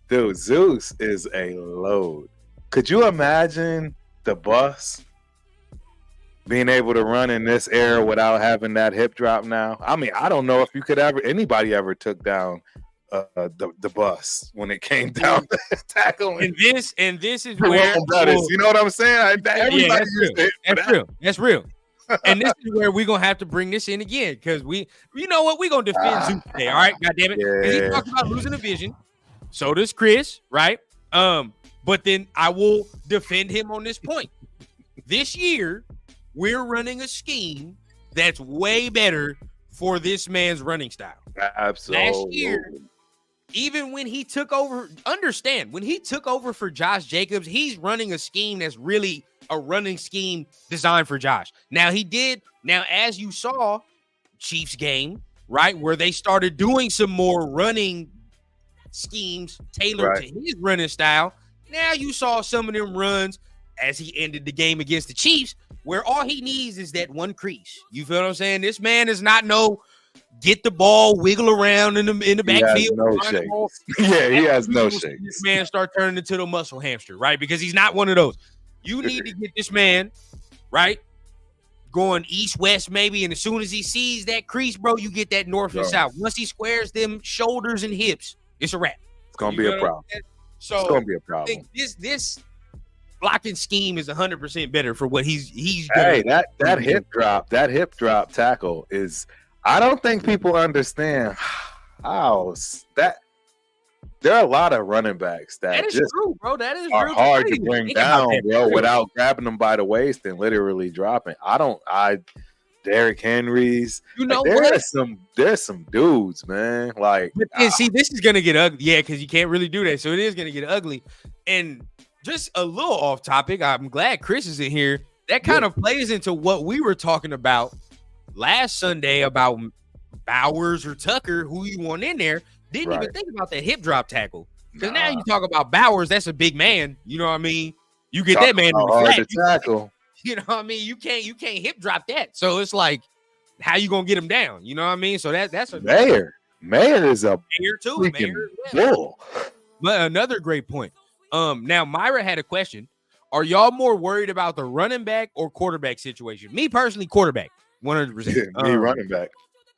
dude, Zeus is a load. Could you imagine the bus being able to run in this era without having that hip drop now? I mean, I don't know if anybody ever took down the bus when it came down to tackling. And this is where you know what I'm saying? That's real. And this is where we're gonna have to bring this in again, because you know what, we're gonna defend Zeus today, all right? God damn it. Because he talked about losing a vision. So does Chris, right? But then I will defend him on this point. This year, we're running a scheme that's way better for this man's running style. Absolutely. Last year, even when he took over, when he took over for Josh Jacobs, he's running a scheme that's really a running scheme designed for Josh. Now, as you saw, Chiefs game, right, where they started doing some more running schemes tailored to his running style. Now you saw some of them runs as he ended the game against the Chiefs, where all he needs is that one crease. You feel what I'm saying? This man is not get the ball, wiggle around in the backfield. He has no shakes. This man start turning into the muscle hamster, right? Because he's not one of those. You need to get this man, right, going east-west maybe, and as soon as he sees that crease, bro, you get that north and south. Once he squares them shoulders and hips, it's a wrap. It's going to be a problem. So it's going to be a problem. I think this blocking scheme is 100% better for what he's Hey, doing. that hip drop tackle is. I don't think people understand how that. There are a lot of running backs that is just true, bro. That is are real. hard to bring down, bro, without grabbing them by the waist and literally dropping. Derrick Henry's. You know like, what? There's some dudes, man. Like, see, this is gonna get ugly. Yeah, because you can't really do that. So it is gonna get ugly. And just a little off topic. I'm glad Chris is in here. That kind of plays into what we were talking about last Sunday about Bowers or Tucker, who you want in there. Didn't even think about that hip drop tackle. Because now you talk about Bowers, that's a big man. You know what I mean? You get that man on the flat. To tackle. You know what I mean? You can't hip drop that. So it's like, how you gonna get him down? You know what I mean? So that's a Mayer. Mayer is a Mayer too. Mayer, bull. But another great point. Now Myra had a question. Are y'all more worried about the running back or quarterback situation? Me personally, quarterback, 100%. Me running back.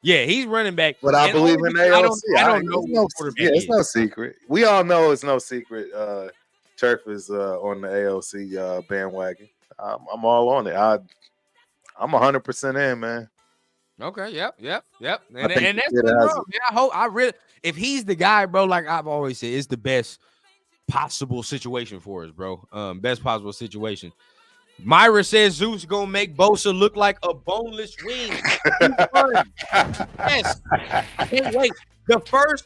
Yeah, he's running back. But I believe in AOC. I don't know. It's no secret. We all know it's no secret. Turf is on the AOC bandwagon. I'm all on it. I'm 100% in, man. Okay. Yep. And that's wrong, man. I really, if he's the guy, bro, like I've always said, it's the best possible situation for us, bro. Best possible situation. Myra says Zeus gonna make Bosa look like a boneless wing. Yes. Can't wait. The first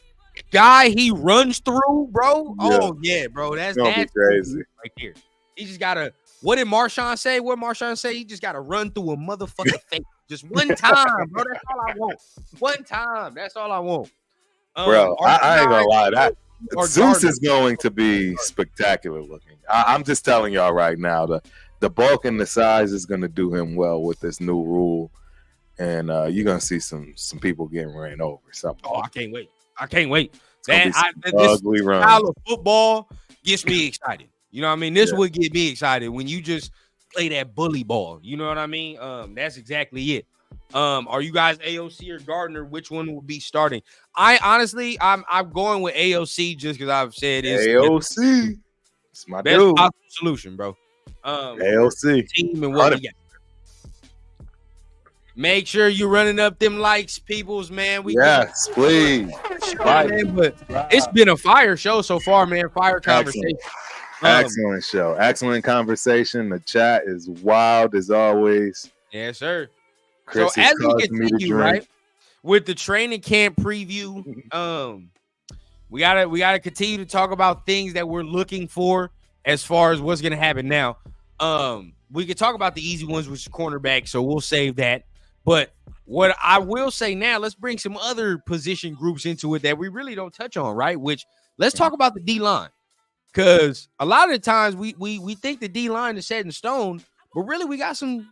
guy he runs through, bro. Yeah. Oh yeah, bro. That's crazy right here. He just gotta. What did Marshawn say? He just gotta run through a motherfucking face. Just one time, bro. That's all I want. One time. That's all I want. Bro, I ain't gonna lie. That Zeus is going to be spectacular looking. I'm just telling y'all right now. The bulk and the size is going to do him well with this new rule, and you're going to see some people getting ran over. Something. Oh, I can't wait. This ugly run. Style of football gets me excited. You know what I mean? This would get me excited when you just play that bully ball. You know what I mean? That's exactly it. Are you guys AOC or Gardner? Which one will be starting? I'm going with AOC just because I've said it's AOC. It's my best dude. possible solution, bro. AOC team and what we got. Make sure you're running up them likes, peoples, man. Please. Man, but it's been a fire show so far, man. Fire conversation. Excellent show. Excellent conversation. The chat is wild as always. Yes, sir. Chris so as we continue, right, with the training camp preview, we gotta continue to talk about things that we're looking for as far as what's gonna happen now. We could talk about the easy ones, which is cornerback, so we'll save that. But what I will say now, let's bring some other position groups into it that we really don't touch on, right? Which let's talk about the D-line. Because a lot of the times we think the D-line is set in stone, but really we got some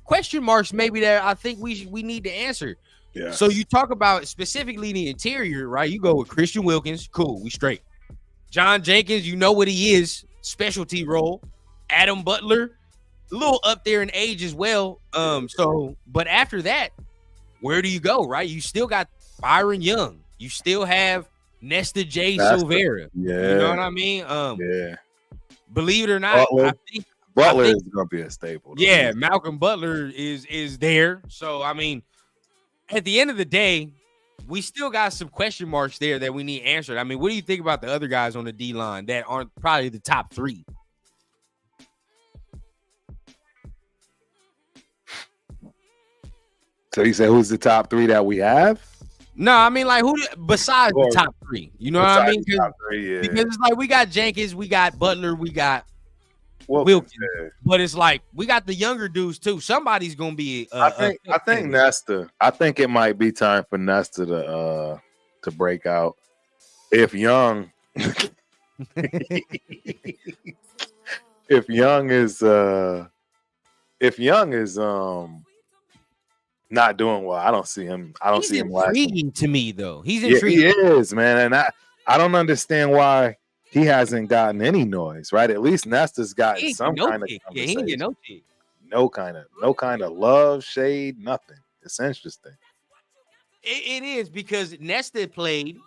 question marks maybe that I think we need to answer. Yeah. So you talk about specifically the interior, right? You go with Christian Wilkins, cool, we straight. John Jenkins, you know what he is, specialty role. Adam Butler, a little up there in age as well. But after that, where do you go, right? You still got Byron Young. You still have Nesta J. Silvera. Yeah. You know what I mean? Believe it or not, Butler is going to be a staple. Yeah, Malcolm Butler is there. So, I mean, at the end of the day, we still got some question marks there that we need answered. I mean, what do you think about the other guys on the D-line that aren't probably the top three? So you say who's the top three that we have? No, I mean, like, who besides the top three? You know what I mean? Top three, because it's like we got Jenkins, we got Butler, we got Wilkins. Yeah. But it's like we got the younger dudes too. Somebody's gonna be. I think Nesta. I think it might be time for Nesta to break out. If Young, if Young is not doing well, I don't see him. He's intriguing to me though. He's intriguing. He is, man, and I don't understand why he hasn't gotten any noise, right? At least Nesta's gotten some kind of conversation. Yeah, he didn't get no kick. No kind of love, shade, nothing. It's interesting. It is because Nesta played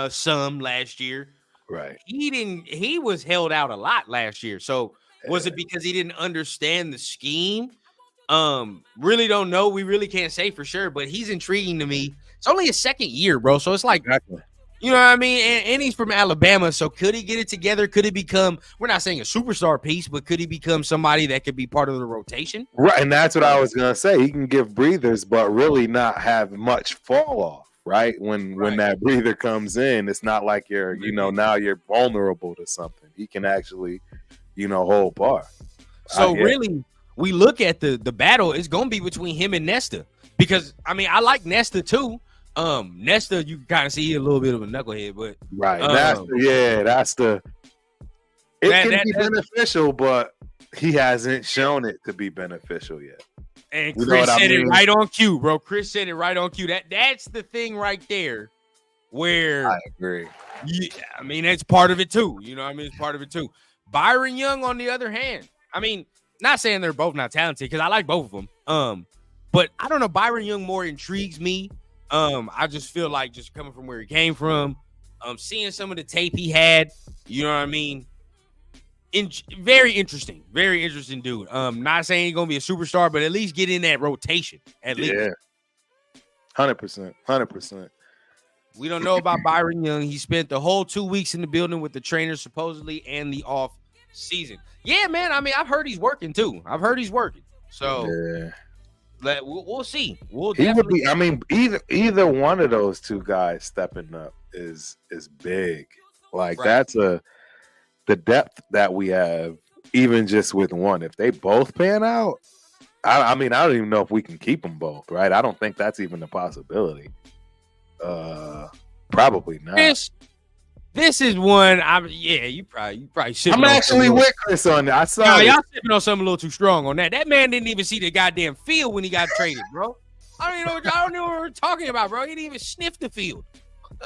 some last year. Right. He was held out a lot last year. So was it because he didn't understand the scheme? Really don't know. We really can't say for sure, but he's intriguing to me. It's only his second year, bro. So it's like, Exactly. you know what I mean? And he's from Alabama. So could he get it together? Could he become, we're not saying a superstar piece, but could he become somebody that could be part of the rotation? Right. And that's what I was going to say. He can give breathers, but really not have much fall off, right? When that breather comes in, it's not like you're, now you're vulnerable to something. He can actually, hold bar. So really, we look at the battle, it's going to be between him and Nesta. Because, I mean, I like Nesta too. Nesta, you can kind of see he's a little bit of a knucklehead, but right. It can be beneficial, but he hasn't shown it to be beneficial yet. And Chris said it right on cue, bro. Chris said it right on cue. That's the thing right there where I agree. Yeah, I mean, that's part of it too. You know what I mean? It's part of it too. Byron Young, on the other hand, I mean, not saying they're both not talented because I like both of them. But I don't know, Byron Young more intrigues me. I just feel like just coming from where he came from, seeing some of the tape he had, you know what I mean? Very interesting dude. Not saying he's gonna be a superstar, but at least get in that rotation. At least, 100%. We don't know about Byron Young. He spent the whole 2 weeks in the building with the trainer, supposedly, and the off season. Yeah, man. I mean, I've heard he's working too. So we'll see. He would be. I mean, either one of those two guys stepping up is big. Like that's the depth that we have, even just with one. If they both pan out, I mean, I don't even know if we can keep them both. Right? I don't think that's even a possibility. Probably not. This is one. You probably should. I'm actually with Chris on that. I saw y'all sipping on something a little too strong on that. That man didn't even see the goddamn field when he got traded, bro. I don't know what we're talking about, bro. He didn't even sniff the field.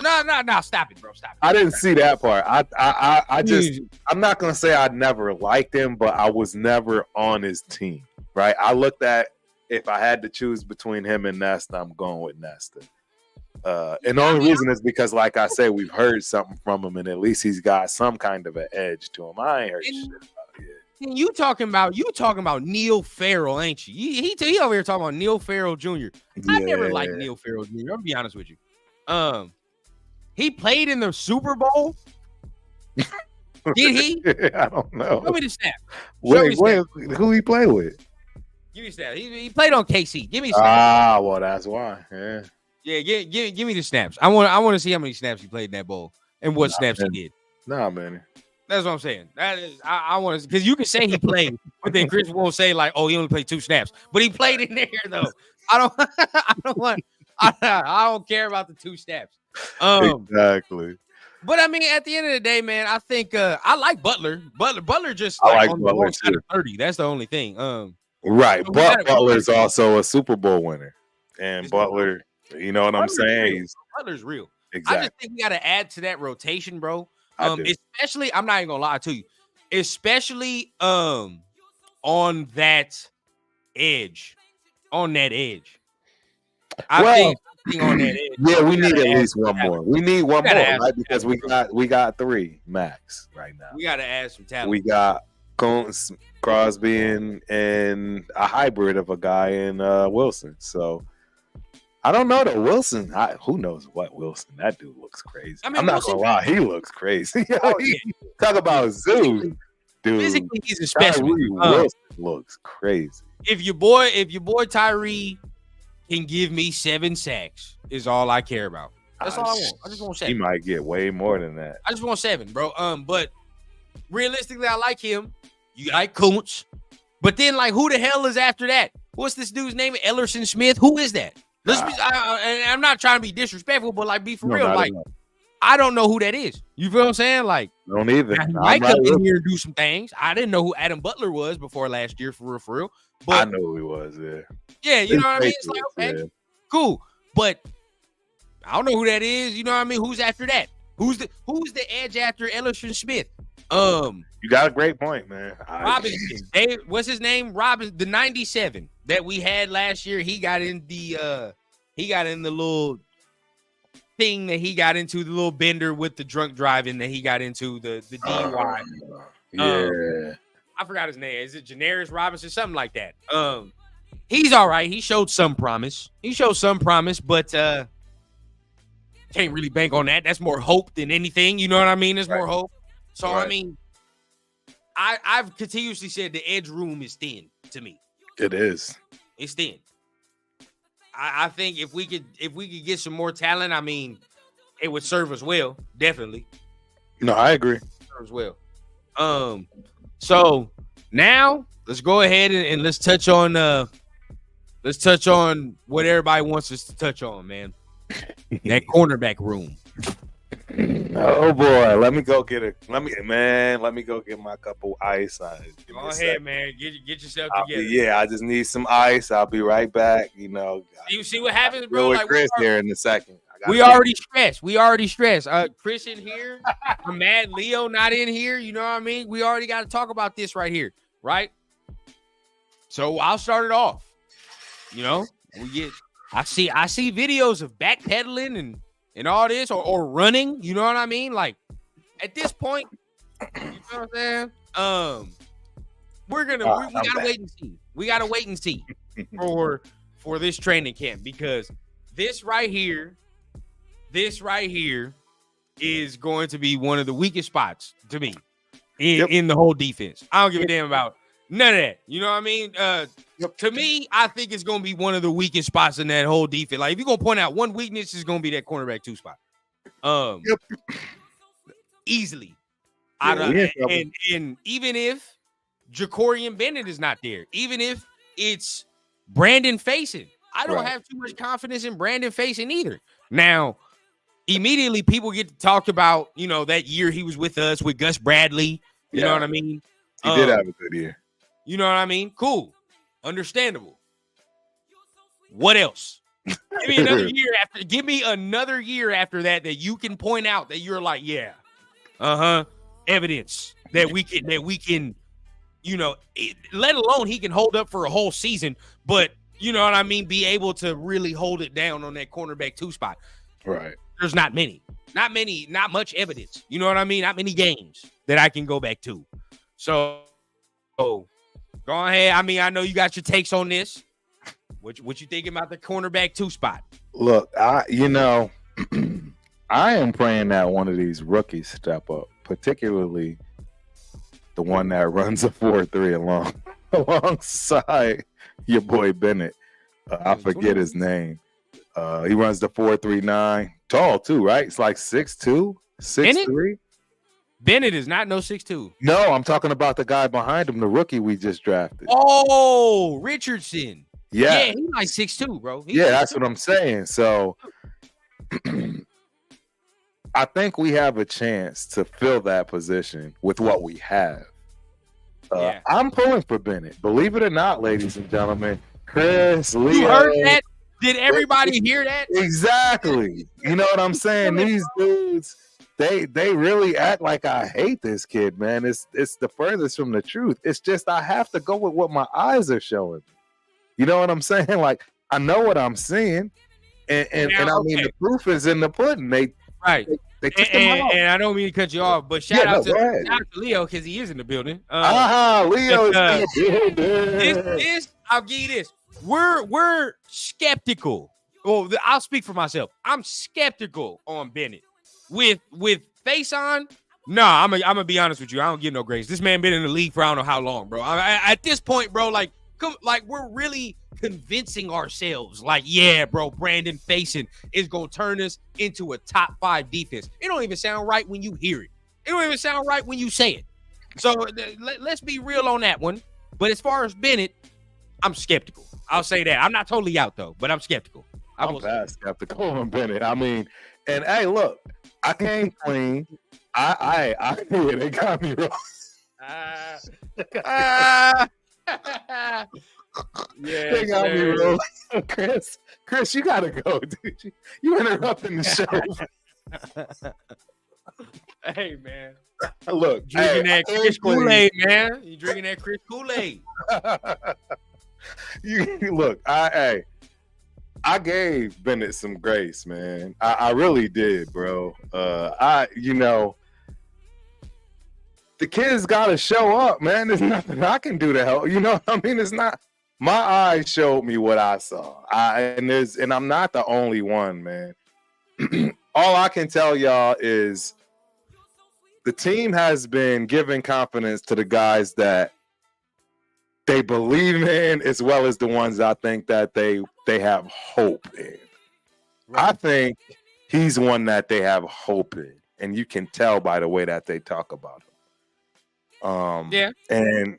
No, stop it, bro. Stop it. I didn't see that part. I'm not gonna say I never liked him, but I was never on his team. Right? I looked at, if I had to choose between him and Nesta, I'm going with Nesta. And the only reason is because, like I say, we've heard something from him, and at least he's got some kind of an edge to him. I ain't heard shit about it. And you talking about Neil Farrell, ain't you? He over here talking about Neil Farrell Jr. I never liked Neil Farrell Jr. I'll be honest with you. He played in the Super Bowl. Did he? I don't know. Show me the snap. Wait, who he play with? Give me the snap. He played on KC. Give me the snap. Well, that's why. Yeah. Yeah, give me the snaps. I want to see how many snaps he played in that bowl and what snaps he did. Nah, man. That's what I'm saying. That is, I want to, because you can say he played, but then Chris won't say like, oh, he only played 2 snaps, but he played in there though. I don't care about the 2 snaps. Exactly. But I mean, at the end of the day, man, I think I like Butler. Butler just I like on Butler the side of 30. That's the only thing. Right, but Butler's also a Super Bowl winner, and Butler. You know what I'm saying? Butler's real. Exactly. I just think we got to add to that rotation, bro. Especially, I'm not even gonna lie to you, especially on that edge. On that edge. I think on that edge. Yeah, we need at least one more. We need one more, right? Because we got 3 max right now. We gotta add some talent. We got Combs, Crosby, and a hybrid of a guy in Wilson. So I don't know though. Wilson, who knows what Wilson? That dude looks crazy. I mean, I'm not gonna lie, he looks crazy. Talk about zoo, dude. Physically, he's a specimen. Wilson looks crazy. If your boy Tyree can give me 7 sacks, is all I care about. That's all I want. I just want 7. He might get way more than that. I just want 7, bro. But realistically, I like him. You like Kuntz, but then like, who the hell is after that? What's this dude's name? Ellerson Smith. Who is that? And I'm not trying to be disrespectful, but like, be for real. Like, I don't know who that is. You feel what I'm saying? Like, don't either. Mike come in here and do some things. I didn't know who Adam Butler was before last year, for real. But I know who he was. Yeah, you know what I mean. It's like, okay, cool, but I don't know who that is. You know what I mean? Who's after that? Who's the edge after Ellerson Smith? You got a great point, man. Robinson. What's his name? Robinson, the 97 that we had last year. He got in the thing that he got into, the little bender with the drunk driving that he got into, the DUI. Yeah. I forgot his name. Is it Janaris Robinson? Something like that. He's all right. He showed some promise. But can't really bank on that. That's more hope than anything. You know what I mean? There's more hope. So, I mean, I've continuously said the edge room is thin to me. It is. It's thin. I think if we could get some more talent, I mean, it would serve us well. Definitely. No, I agree. Serve us well. So now let's go ahead and let's touch on what everybody wants us to touch on, man. That cornerback room. Oh boy, let me go get my cup of ice. Go ahead, man. Get yourself together. I just need some ice. I'll be right back. You see what happens, bro? With Chris here in a second. We already stressed. Chris in here. I'm mad Leo not in here. You know what I mean? We already got to talk about this right here, right? So I'll start it off. I see videos of backpedaling and all this or running. You know what I mean? Like at this point, you know what I'm saying? We gotta wait and see. We gotta wait and see for this training camp, because this right here is going to be one of the weakest spots to me in the whole defense. I don't give a damn about none of that. You know what I mean? To me, I think it's going to be one of the weakest spots in that whole defense. Like, if you're going to point out one weakness, it's going to be that cornerback 2 spot. Easily. And even if Jacorian Bennett is not there, even if it's Brandon Faison, I don't have too much confidence in Brandon Faison either. Now, immediately people get to talk about, that year he was with us with Gus Bradley. You know what I mean? He did have a good year. You know what I mean? Cool. Understandable. What else? Give me another year after that you can point out that you're like, evidence that we can, let alone he can hold up for a whole season, but you know what I mean, be able to really hold it down on that cornerback 2 spot. Right. There's not much evidence. You know what I mean? Not many games that I can go back to. So go ahead. I mean, I know you got your takes on this. What you thinking about the cornerback 2 spot? Look, I am praying that one of these rookies step up, particularly the one that runs a 4.3 alongside your boy Bennett. I forget his name. He runs the 4.39. Tall too, right? It's like 6'2", 6'3". Bennett is not no 6'2". No, I'm talking about the guy behind him, the rookie we just drafted. Oh, Richardson. Yeah, he's like 6'2", bro. That's what I'm saying. So I think we have a chance to fill that position with what we have. I'm pulling for Bennett. Believe it or not, ladies and gentlemen. Chris, Leo. You heard that? Did everybody hear that? Exactly. You know what I'm saying? These dudes, they really act like I hate this kid, man. It's the furthest from the truth. It's just I have to go with what my eyes are showing. You know what I'm saying? Like, I know what I'm seeing. And I mean, the proof is in the pudding. They took him out. And I don't mean to cut you off, but shout out to Leo, because he is in the building. Leo is in the building. This, I'll give you this. We're skeptical. Well, I'll speak for myself. I'm skeptical on Bennett. With Faison, I'm gonna be honest with you. I don't give no grace. This man been in the league for I don't know how long, bro. At this point, bro, like we're really convincing ourselves, like, yeah, bro, Brandon Faison is gonna turn us into a top 5 defense. It don't even sound right when you hear it. It don't even sound right when you say it. So let's be real on that one. But as far as Bennett, I'm skeptical. I'll say that. I'm not totally out though, but I'm skeptical. I'm bad skeptical on Bennett. I mean, and hey, look, I came clean. They got me wrong. They got me wrong. Chris, you gotta go, dude. You interrupting the show. Hey, man. Look, drinking that Chris Kool-Aid, man. You drinking that Chris Kool-Aid. Look, I gave Bennett some grace, man. I really did, bro. The kids got to show up, man. There's nothing I can do to help. You know what I mean? It's not. My eyes showed me what I saw. And I'm not the only one, man. All I can tell y'all is the team has been giving confidence to the guys that they believe in, as well as the ones I think that they have hope in. Right. I think he's one that they have hope in, and you can tell by the way that they talk about him. Yeah, and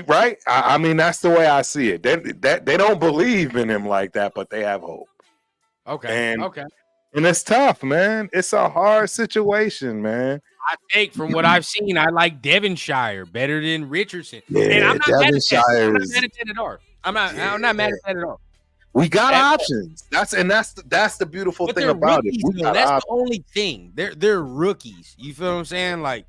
right. I mean, that's the way I see it. They don't believe in him like that, but they have hope. Okay. And it's tough, man. It's a hard situation, man. I think from what I've seen, I like Devonshire better than Richardson. Yeah, and I'm not Devonshire mad at that at all. I'm not mad at that at all. We got options. That's the beautiful thing about rookies, it. That's the only thing. They're rookies. You feel what I'm saying? Like,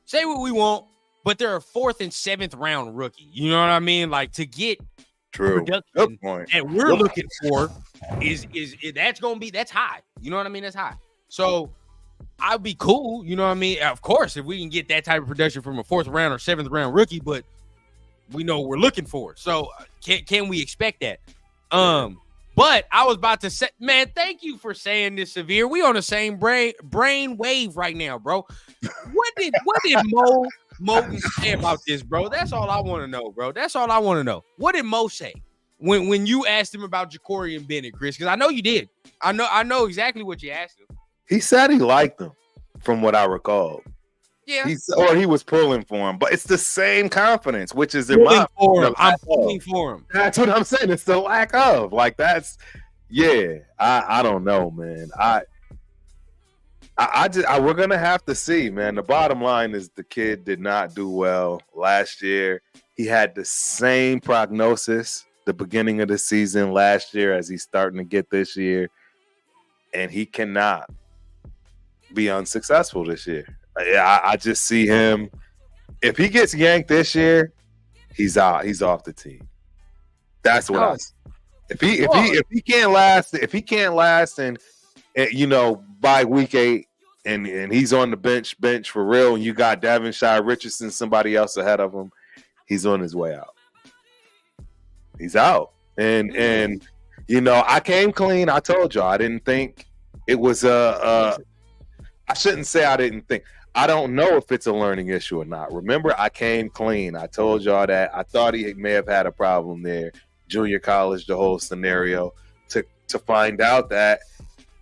say what we want, but they're a 4th and 7th round rookie. You know what I mean? Like, to get production that we're looking for is that's high. You know what I mean? That's high. So I'd be cool. You know what I mean? Of course, if we can get that type of production from a 4th round or 7th round rookie, but we know what we're looking for. So can we expect that? But I was about to say, man, thank you for saying this, Severe. We on the same brain wave right now, bro. What did Moten say about this, bro? That's all I want to know, bro. That's all I want to know. What did Mo say when you asked him about Ja'Cory and Bennett, Chris? Because I know you did. I know exactly what you asked him. He said he liked them, from what I recall. Yeah, he was pulling for him, but it's the same confidence, which is I'm pulling for him. That's what I'm saying. It's the lack of I don't know, man. We're gonna have to see, man. The bottom line is the kid did not do well last year. He had the same prognosis the beginning of the season last year as he's starting to get this year, and he cannot be unsuccessful this year. I just see him. If he gets yanked this year, he's out. He's off the team. That's what I see. If he can't last, and by week 8, and he's on the bench for real, and you got Devonshire, Richardson, somebody else ahead of him, he's on his way out. He's out, and I came clean. I told y'all I didn't think it was I shouldn't say I didn't think. I don't know if it's a learning issue or not. Remember, I came clean. I told y'all that I thought he may have had a problem there, junior college, the whole scenario, to find out that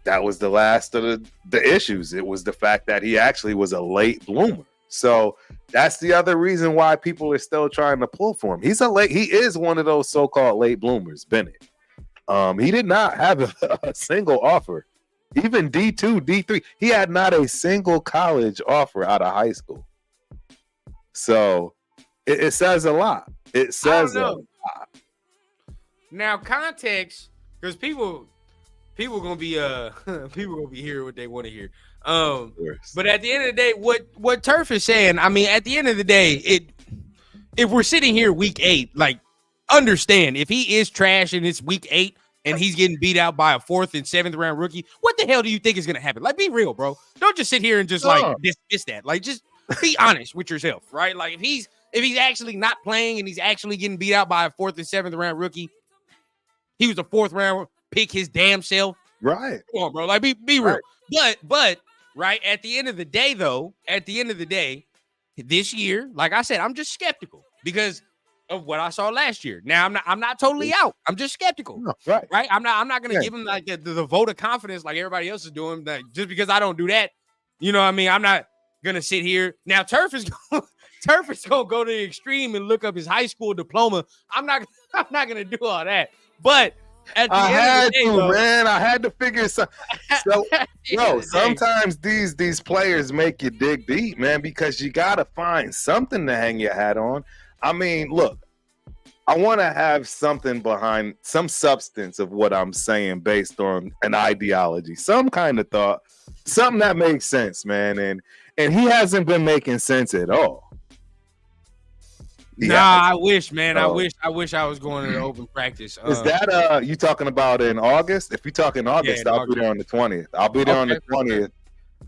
was the last of the issues. It was the fact that he actually was a late bloomer. So that's the other reason why people are still trying to pull for him. He is one of those so-called late bloomers, Bennett. He did not have a single offer. Even D2, D3, he had not a single college offer out of high school. So it says a lot. It says a lot. Now, context, because people gonna be hearing what they want to hear. But at the end of the day, what Turf is saying, I mean, at the end of the day, if we're sitting here week 8, like, understand if he is trash and it's week 8. And he's getting beat out by a 4th and 7th round rookie. What the hell do you think is going to happen? Like, be real, bro. Don't just sit here and just dismiss that. Like, just be honest with yourself, right? Like, if he's actually not playing and he's actually getting beat out by a 4th and 7th round rookie, he was a 4th round pick his damn self. Right. Come on, bro. Like, be real. Right. But right at the end of the day, though, this year, like I said, I'm just skeptical because of what I saw last year. Now I'm not totally out. I'm just skeptical. No, right. I'm not gonna give him like the vote of confidence like everybody else is doing. Like, just because I don't do that, you know what I mean? I'm not gonna sit here. Now Turf is gonna go to the extreme and look up his high school diploma. I'm not gonna do all that. But at the end of the day, man, I had to figure something. So, sometimes these players make you dig deep, man, because you gotta find something to hang your hat on. I mean, look, I want to have something behind, some substance of what I'm saying based on an ideology, some kind of thought, something that makes sense, man. And he hasn't been making sense at all. I wish, man. I wish I was going to the open practice. Is that you talking about in August? If you talk in August, I'll be there on the 20th. I'll be there on the 20th.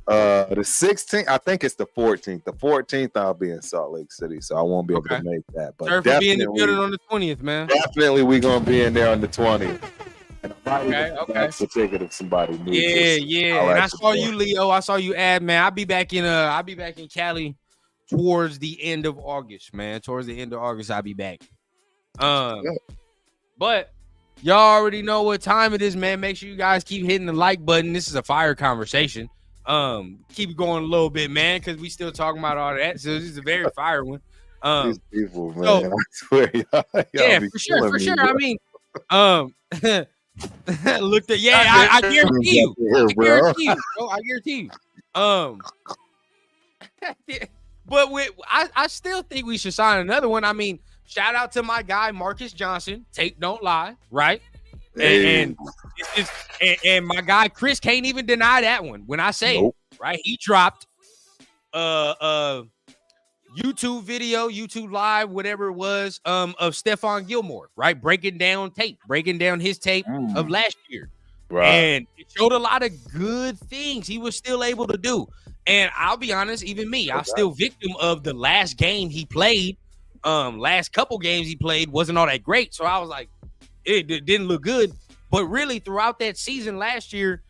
The 16th, I think it's the 14th. The 14th, I'll be in Salt Lake City, so I won't be able to make that. But definitely be in the building on the 20th, man. Definitely, we're gonna be in there on the 20th. And okay. The ticket if somebody needs Yeah. And I saw you, Leo. I saw you add, man. I'll be back in Cali towards the end of August, man. Towards the end of August, I'll be back. But y'all already know what time it is, man. Make sure you guys keep hitting the like button. This is a fire conversation. Keep it going a little bit, man, because we still talking about all that. So this is a very fire one. These people, man. I swear, y'all for sure. I mean, looked at I guarantee you. I guarantee you. But I still think we should sign another one. I mean, shout out to my guy Marcus Johnson. Tape don't lie, right? And my guy Chris can't even deny that one when I say it, right? He dropped YouTube video, YouTube live, whatever it was, of Stephon Gilmore, right? Breaking down his tape of last year. Right. And it showed a lot of good things he was still able to do. And I'll be honest, even me, I'm still victim of the last game he played. Last couple games he played wasn't all that great. So I was like, it didn't look good. But really, throughout that season last year,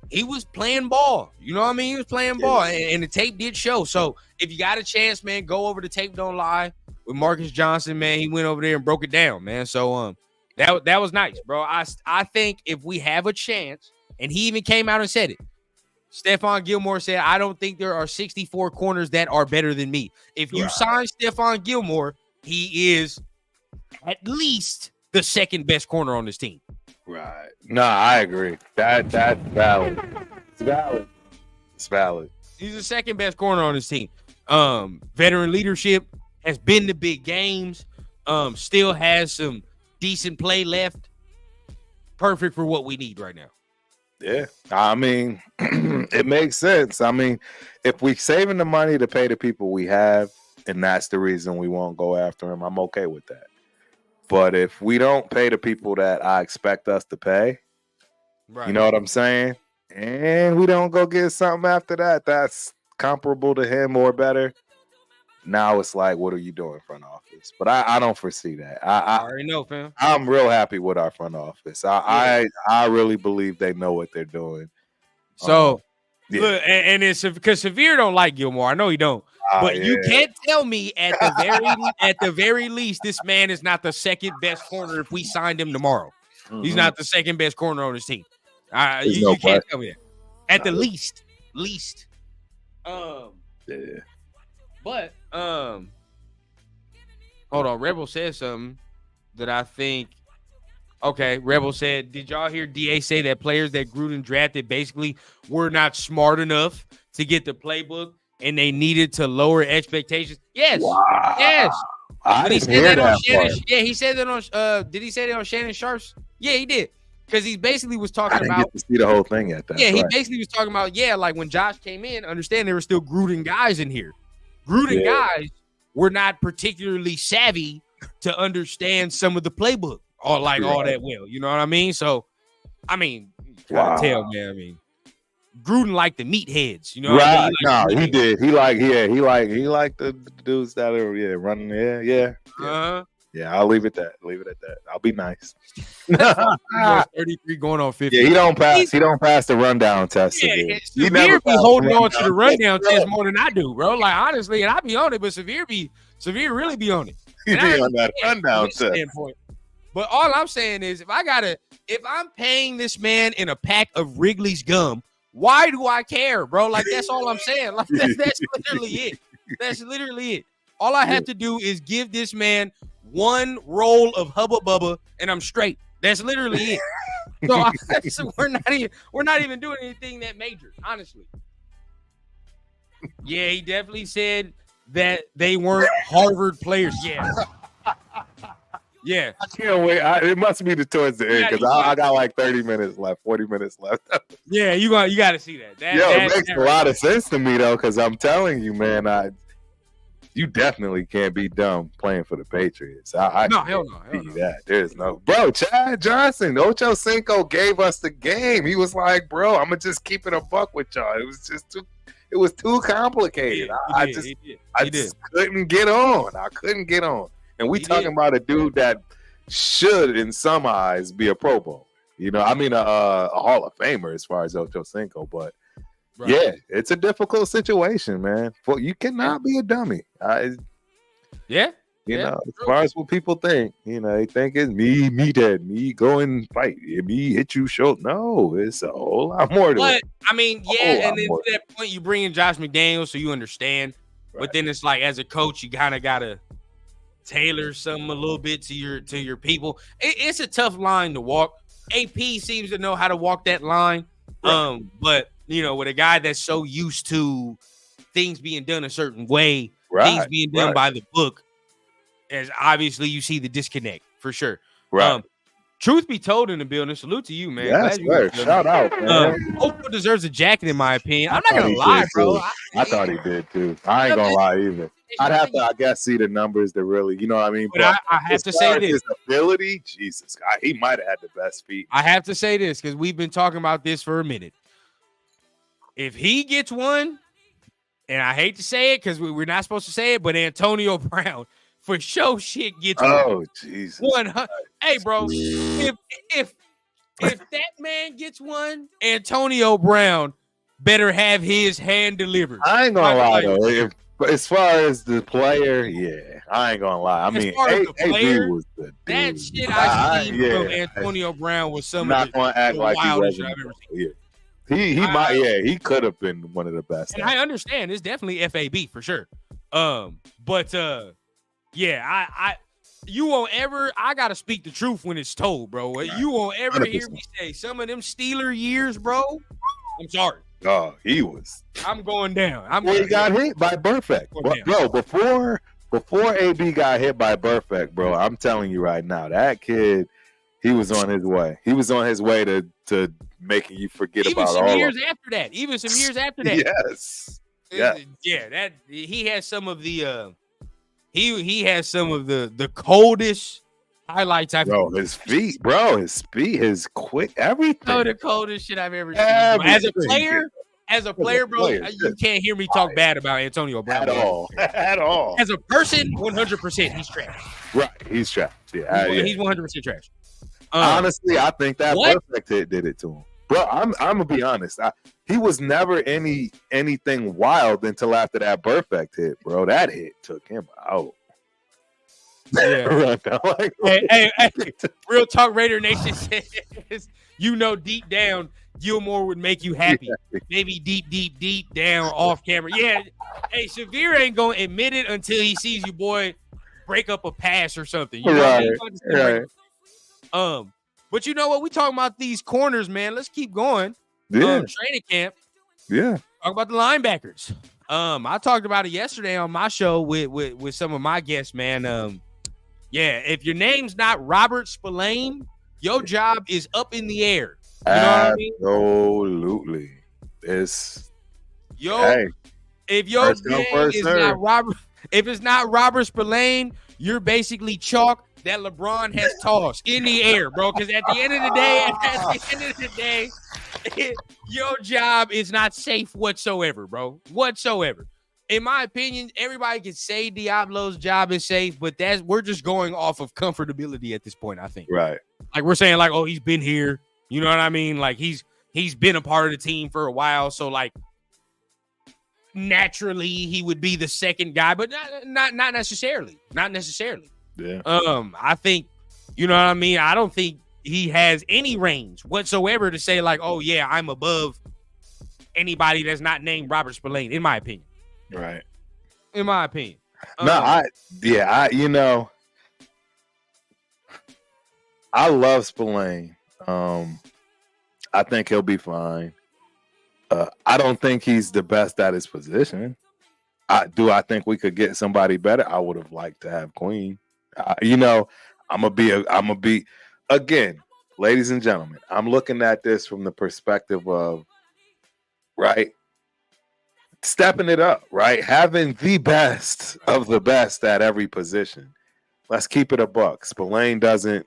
he was playing ball. You know what I mean? He was playing ball, and the tape did show. So if you got a chance, man, go over to Tape Don't Lie with Marcus Johnson, man. He went over there and broke it down, man. So that was nice, bro. I think if we have a chance, and he even came out and said it, Stephon Gilmore said, I don't think there are 64 corners that are better than me. If you sign Stephon Gilmore, he is at least the second best corner on this team. Right. No, I agree. That's valid. It's valid. He's the second best corner on this team. Veteran leadership, has been to big games, still has some decent play left. Perfect for what we need right now. Yeah, I mean, it makes sense. I mean, if we're saving the money to pay the people we have, and that's the reason we won't go after him, I'm okay with that. But if we don't pay the people that I expect us to pay, you know what I'm saying? And we don't go get something after that that's comparable to him or better. Now it's like, what are you doing, front office? But I don't foresee that. I already know, fam. I'm real happy with our front office. I really believe they know what they're doing. So, look, and it's because Severe don't like Gilmore. I know he don't. But you can't tell me at the very least this man is not the second best corner if we signed him tomorrow. Mm-hmm. He's not the second best corner on his team. You can't tell me that. At the least. But hold on. Rebel said something that I think. Okay, Rebel said, did y'all hear DA say that players that Gruden drafted basically were not smart enough to get the playbook and they needed to lower expectations? Yes. Wow. Yes. I didn't hear that part. Yeah, he said that on did he say that on Shannon Sharp's? Yeah, he did. Because he basically was talking about. I didn't get to see the whole thing yet. He basically was talking about, like when Josh came in, understand there were still Gruden guys in here. Gruden guys were not particularly savvy to understand some of the playbook or all that well. You know what I mean? So, I mean, gotta tell, man. I mean, Gruden liked the meatheads, you know what I mean? He did. He liked the dudes that are running. Yeah. Yeah, I'll leave it at that. I'll be nice. 33 going on 50. Yeah, he don't pass the rundown test. Yeah, Severe be holding on to the rundown test more than I do, bro. Like, honestly, and I be on it, but Severe really be on it. He be on that rundown test. Standpoint. But all I'm saying is, if I'm paying this man in a pack of Wrigley's gum, why do I care, bro? Like, that's all I'm saying. Like, that's literally it. That's literally it. All I have to do is give this man one roll of Hubba Bubba, and I'm straight. That's literally it. So we're not even doing anything that major, honestly. Yeah, he definitely said that they weren't Harvard players. Yeah. Yeah. I can't wait. It must be towards the end because I got like 30 minutes left, 40 minutes left. Yeah, you got to see that. It makes a lot of sense to me, though, because I'm telling you, man, you definitely can't be dumb playing for the Patriots. I No, hell no. Hell no. that. There's no bro. Chad Johnson, Ocho Cinco gave us the game. He was like, bro, I'm gonna just keep it a buck with y'all. It was just too. It was too complicated. I just couldn't get on. I couldn't get on. And we talking about a dude that should, in some eyes, be a Pro Bowl. You know, I mean, a Hall of Famer as far as Ocho Cinco. But yeah, it's a difficult situation, man. You cannot be a dummy. You know, as far as what people think, you know, they think it's me dead, me go and fight, me hit you short. No, it's a whole lot more to it. I mean, yeah, and then to that point, you bring in Josh McDaniels so you understand. Right. But then it's like, as a coach, you kind of gotta tailor something a little bit to your people. It's a tough line to walk. AP seems to know how to walk that line. Right. But you know, with a guy that's so used to things being done a certain way, things being done by the book. As obviously you see the disconnect for sure. Right. Truth be told in the building, salute to you, man. Yes, sir. Shout out, man. Ocho deserves a jacket, in my opinion. I'm not gonna lie, bro. I thought he did too. I ain't gonna lie either. I'd have to, I guess, see the numbers to really, you know what I mean? But I have to say this. His ability, Jesus, he might have had the best feet. I have to say this because we've been talking about this for a minute. If he gets one, and I hate to say it because we're not supposed to say it, but Antonio Brown for sure shit gets one. Jesus. 100. Hey, bro, if that man gets one, Antonio Brown better have his hand delivered. I ain't gonna lie though. As far as the player, yeah, I ain't gonna lie. I mean, AB was the dude. That shit I seen from Antonio Brown was some of the wildest shit I've ever seen. He might, he could have been one of the best. And I understand it's definitely FAB for sure. Yeah, you won't ever. I gotta speak the truth when it's told, bro. You won't ever 100%. Hear me say some of them Steeler years, bro. I'm sorry. Oh, he was. I'm going down. He got hit by Burfict, bro. Before AB got hit by Burfict, bro. I'm telling you right now, that kid, he was on his way. He was on his way to making you forget about all. Even some years after that. Yes. Yeah. That he has some of the. He has some of the coldest highlights I've ever seen. His feet, his quick, everything. Oh, the coldest shit I've ever seen. As a player, bro, you can't hear me talk bad about Antonio Brown. At all. As a person, 100% he's trash. Right, he's trash. Yeah, he's 100% trash. Honestly, I think that perfect hit did it to him. Bro, I'm gonna be honest. He was never anything wild until after that perfect hit, bro. That hit took him out. Yeah. hey, Real Talk Raider Nation says, you know, deep down, Gilmore would make you happy. Maybe deep down off camera. Yeah. Hey, Shavir ain't gonna admit it until he sees you, boy, break up a pass or something. You know right. But you know what? We talking about these corners, man. Let's keep going. Yeah. Training camp. Yeah. Talk about the linebackers. I talked about it yesterday on my show with some of my guests, man. If your name's not Robert Spillane, your job is up in the air. You know what I mean? Absolutely. If your name is not Robert, if it's not Robert Spillane, you're basically chalk that LeBron has tossed in the air, bro. Because at the end of the day, your job is not safe whatsoever, bro. Whatsoever. In my opinion, everybody can say Diablo's job is safe, but we're just going off of comfortability at this point, I think. Right. Like we're saying, like, oh, he's been here. You know what I mean? Like he's been a part of the team for a while, so like naturally he would be the second guy, but not necessarily. Not necessarily. Yeah. I think, you know what I mean? I don't think he has any range whatsoever to say like, oh yeah, I'm above anybody that's not named Robert Spillane, in my opinion. Right. In my opinion. I love Spillane. I think he'll be fine. I don't think he's the best at his position. I think we could get somebody better. I would have liked to have Queen. I'm gonna be again, ladies and gentlemen. I'm looking at this from the perspective of right. stepping it up, right? Having the best of the best at every position. Let's keep it a buck. Spillane doesn't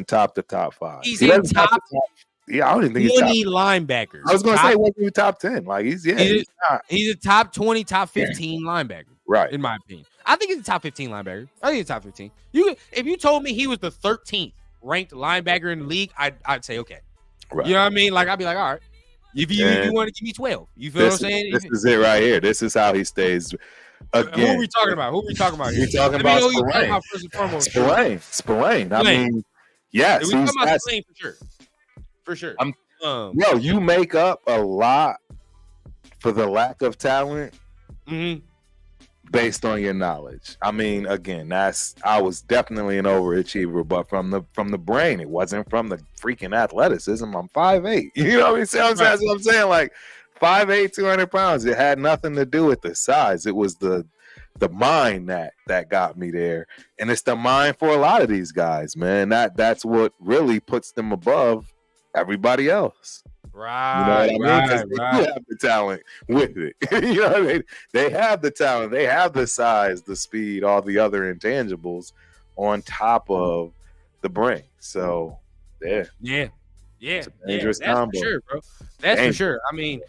top the top 5. He's He in doesn't top top the top. Yeah, I don't even think he's top 20 linebackers. I was going to say, wasn't even top 10. Like, he's not. He's a top 20, top 15 linebacker. Right. In my opinion. I think he's a top 15 linebacker. I think he's a top 15. If you told me he was the 13th ranked linebacker in the league, I'd say, okay. Right. You know what I mean? Like, I'd be like, all right. If you want to give me 12. You feel what I'm saying? This is it right here. This is how he stays. Again. Who are we talking about? Here? We're talking about Spillane. First and foremost. Spillane. I mean, yes. We're talking about Spillane for sure. For sure. Yo, you make up a lot for the lack of talent based on your knowledge. I mean, again, I was definitely an overachiever, but from the brain, it wasn't from the freaking athleticism. I'm 5'8". You know what I'm saying? That's what I'm saying. Like 5'8", 200 pounds. It had nothing to do with the size. It was the mind that got me there, and it's the mind for a lot of these guys, man. That's what really puts them above everybody else. Right. You know what I mean? Because they have the talent with it. You know what I mean? They have the talent. They have the size, the speed, all the other intangibles on top of the brain. So, yeah. It's a dangerous combo. For sure, bro. That's for sure. I mean,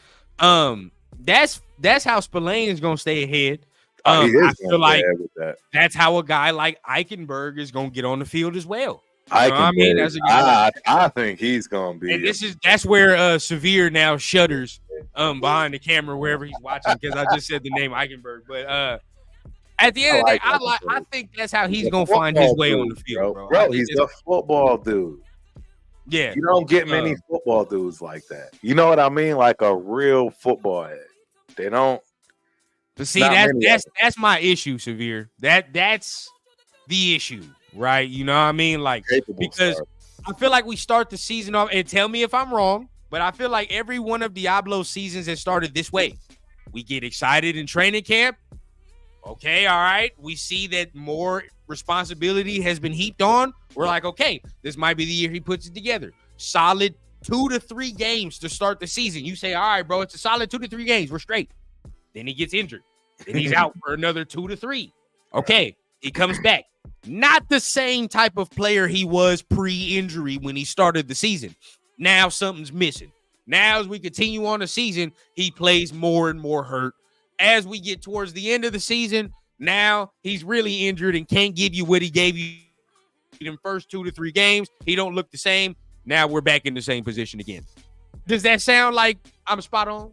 that's how Spillane is going to stay ahead. I feel like that's how a guy like Eichenberg is going to get on the field as well. I think he's gonna be. And that's where Severe now shudders behind the camera wherever he's watching because I just said the name Eichenberg. But at the end of the day, I think that's how he's gonna find his way on the field, bro. He's a football dude. Yeah, you don't get many football dudes like that. You know what I mean? Like a real football head. They don't. But see, that's my issue, Severe. That's the issue. Right, you know what I mean? Like, because I feel like we start the season off, and tell me if I'm wrong, but I feel like every one of Diablo's seasons has started this way. We get excited in training camp. Okay, all right. We see that more responsibility has been heaped on. We're like, okay, this might be the year he puts it together. Solid 2 to 3 games to start the season. You say, all right, bro, it's a solid 2 to 3 games. We're straight. Then he gets injured. Then he's out for another 2 to 3. Okay, he comes back. Not the same type of player he was pre-injury when he started the season. Now something's missing. Now as we continue on the season, he plays more and more hurt. As we get towards the end of the season, now he's really injured and can't give you what he gave you in the first 2 to 3 games. He don't look the same. Now we're back in the same position again. Does that sound like I'm spot on?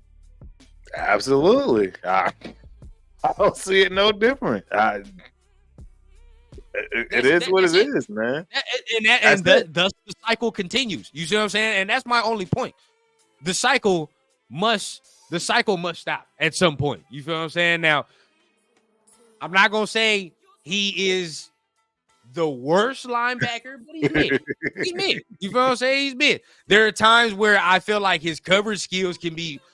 Absolutely. I don't see it no different. It is what it is, man. And thus the cycle continues. You see what I'm saying? And that's my only point. The cycle must stop at some point. You feel what I'm saying? Now, I'm not gonna say he is the worst linebacker, but he's mid. He's mid. You feel what I'm saying? He's mid. There are times where I feel like his coverage skills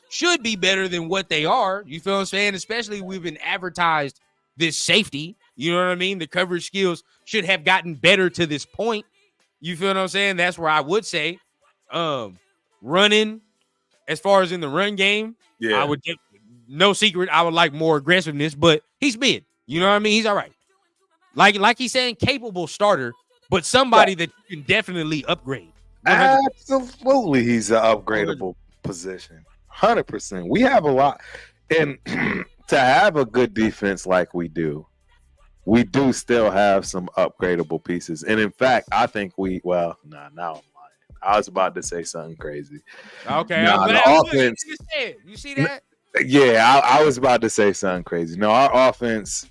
should be better than what they are. You feel what I'm saying? Especially we've been advertised this safety. You know what I mean? The coverage skills should have gotten better to this point. You feel what I'm saying? That's where I would say running, as far as in the run game, I would get no secret. I would like more aggressiveness, but he's mid. You know what I mean? He's all right. Like he's saying, capable starter, but somebody that you can definitely upgrade. 100%. Absolutely, he's an upgradable position. 100%. We have a lot. And to have a good defense like we do still have some upgradable pieces. And in fact, I think now I'm lying. I was about to say something crazy. Okay. The offense. You see that? Yeah, I was about to say something crazy. No, our offense,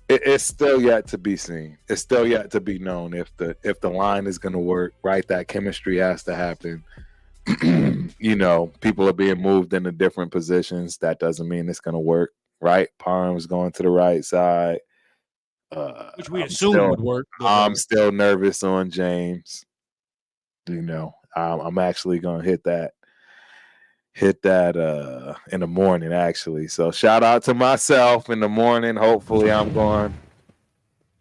it's still yet to be seen. It's still yet to be known if the line is going to work, right? That chemistry has to happen. You know, people are being moved into different positions. That doesn't mean it's going to work, right? Parham's going to the right side. Which we assume would work. I'm still nervous on James. You know, I'm actually gonna hit that in the morning, actually. So shout out to myself in the morning. Hopefully, I'm going to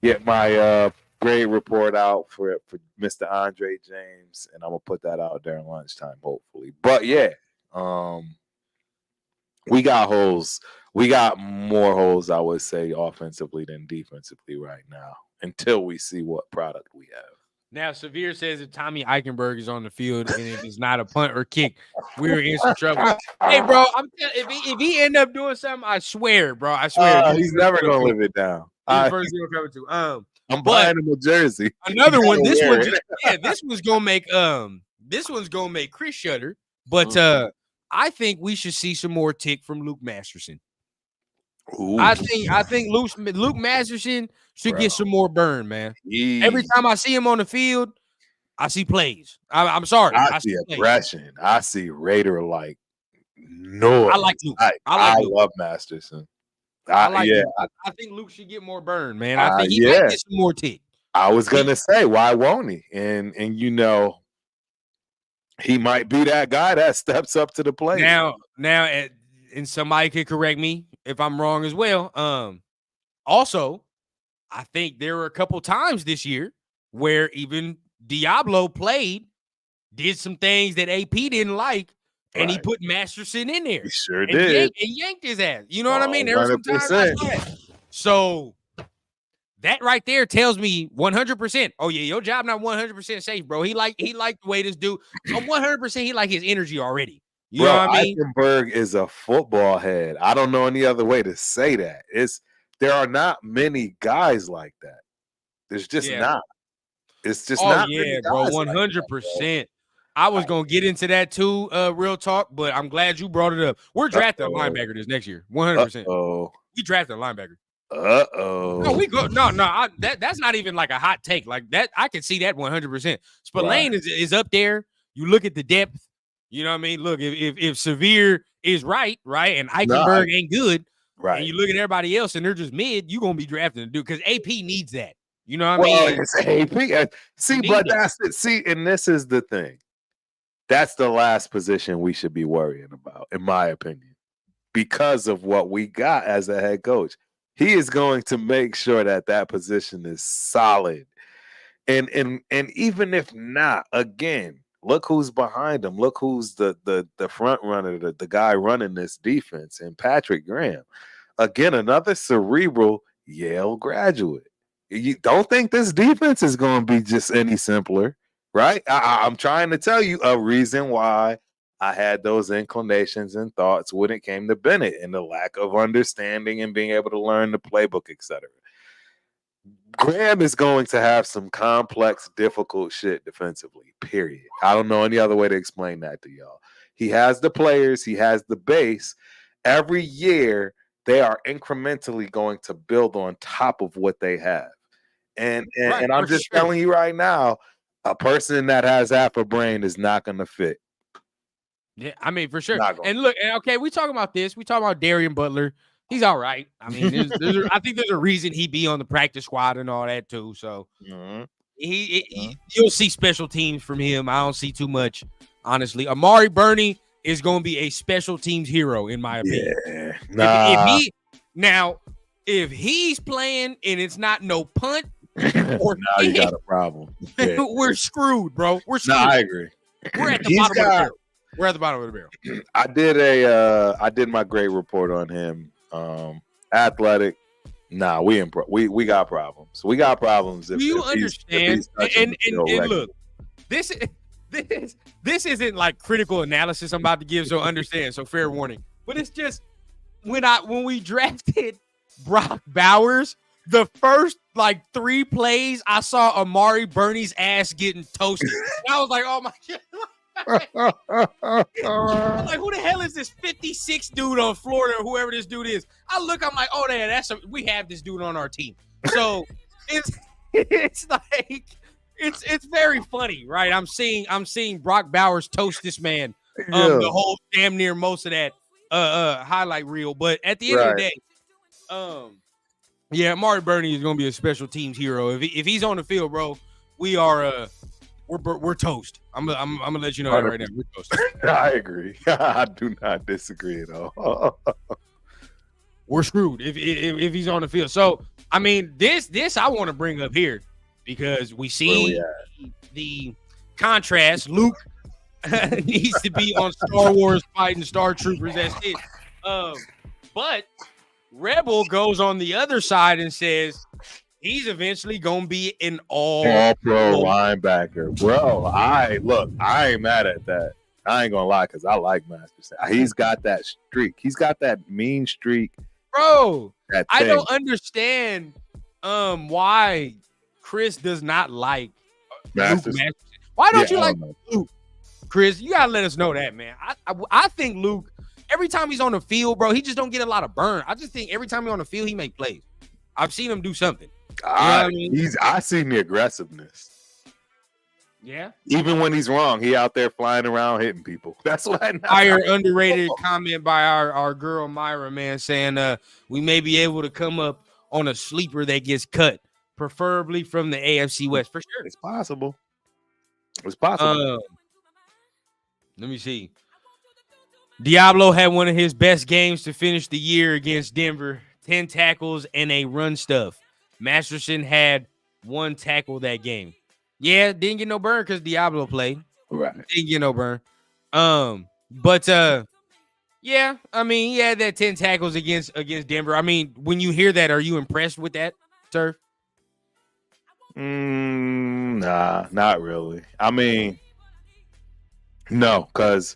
get my grade report out for Mr. Andre James, and I'm gonna put that out during lunchtime, hopefully. But yeah, we got holes. We got more holes, I would say, offensively than defensively right now, until we see what product we have. Now, Severe says if Tommy Eichenberg is on the field and if it's not a punt or kick, we're in some trouble. Hey, bro, if he end up doing something, I swear, bro, I swear. He's never going to live it down. First deal coming to. I'm buying him a jersey. Another one. This one's gonna make Chris shudder. But I think we should see some more tick from Luke Masterson. Ooh. I think Luke Masterson should get some more burn, man. Jeez. Every time I see him on the field, I see plays. I'm sorry. I see aggression. Plays. I see Raider like noise. I like Luke. I love Masterson. I think Luke should get more burn, man. I think he might get some more tick. I was gonna say, why won't he? And he might be that guy that steps up to the plate. Now, and somebody could correct me if I'm wrong as well. Also, I think there were a couple times this year where even Diablo did some things that AP didn't like, and he put Masterson in there. He sure did. And yanked his ass. You know what I mean? There were some times like that. So that right there tells me 100%. Oh yeah, your job not 100% safe, bro. He liked the way this dude. 100%. He like his energy already. You know what I mean? Eichenberg is a football head. I don't know any other way to say that. There are not many guys like that. There's just not. It's just not. Yeah, bro. 100%. I was gonna get into that too, real talk, but I'm glad you brought it up. We're drafting a linebacker this next year, 100%. We drafted a linebacker. No, we go. No. That's not even like a hot take. Like that, I can see that 100%. Spillane is up there. You look at the depth. You know what I mean? Look, if Severe is right, and Eichenberg ain't good, right? And you look at everybody else and they're just mid, you're gonna be drafting a dude because AP needs that. You know what I mean? It's AP. See, but that's it. See, and this is the thing. That's the last position we should be worrying about, in my opinion, because of what we got as a head coach. He is going to make sure that position is solid, and even if not, again, look who's behind him. Look who's the front runner, the guy running this defense, and Patrick Graham. Again, another cerebral Yale graduate. You don't think this defense is going to be just any simpler. Right? I'm trying to tell you a reason why I had those inclinations and thoughts when it came to Bennett and the lack of understanding and being able to learn the playbook, etc. Graham is going to have some complex, difficult shit defensively, period. I don't know any other way to explain that to y'all. He has the players. He has the base. Every year, they are incrementally going to build on top of what they have. And I'm just telling you right now, a person that has half a brain is not going to fit. Yeah, I mean, for sure. And look, okay, we talking about this. We talking about Darian Butler. He's all right. I mean, I think there's a reason he be on the practice squad and all that too. So you'll see special teams from him. I don't see too much, honestly. Amari Burney is going to be a special teams hero, in my opinion. Yeah. If he's playing and it's not no punt, or now you got a problem. Yeah. We're screwed, bro. We're screwed. No, I agree. We're at the bottom of the barrel. We're at the bottom of the barrel. I did my great report on him. Athletic. Nah, we got problems. We got problems. Do you understand? And look, this isn't like critical analysis I'm about to give, so understand. So fair warning. But it's just when we drafted Brock Bowers, the first like 3 plays, I saw Amari Burney's ass getting toasted. And I was like, oh my God. I'm like, who the hell is this 56 dude on Florida or whoever this dude is? I'm like, oh, we have this dude on our team. So it's like it's very funny, right? I'm seeing Brock Bowers toast this man the whole damn near most of that highlight reel. But at the end of the day, yeah, Amari Burney is gonna be a special teams hero. If he's on the field, bro, we are we're toast. I'm gonna let you know that right now. We're toast. I agree. I do not disagree at all. We're screwed if he's on the field. So I mean, this I want to bring up here because we see the contrast. Luke needs to be on Star Wars fighting Star Troopers. That's it. But Rebel goes on the other side and says he's eventually gonna be an all-pro linebacker, bro. I ain't mad at that. I ain't gonna lie, because I like Masterson. He's got that streak. He's got that mean streak, bro. I don't understand why Chris does not like Masterson. Why don't you like Luke? Chris, you gotta let us know that, man. I think Luke, every time he's on the field, bro, he just don't get a lot of burn. I just think every time he's on the field, he make plays. I've seen him do something. You know what I mean? I seen the aggressiveness. Yeah. Even when he's wrong, he out there flying around hitting people. That's what I know. Higher underrated comment by our girl Myra, man, saying we may be able to come up on a sleeper that gets cut, preferably from the AFC West. For sure. It's possible. It's possible. Let me see. Diablo had one of his best games to finish the year against Denver. 10 tackles and a run stuff. Masterson had 1 tackle that game. Yeah, didn't get no burn because Diablo played. Right. Didn't get no burn. But yeah, I mean, he had that 10 tackles against Denver. I mean, when you hear that, are you impressed with that, Turf? Nah, not really. I mean, no, because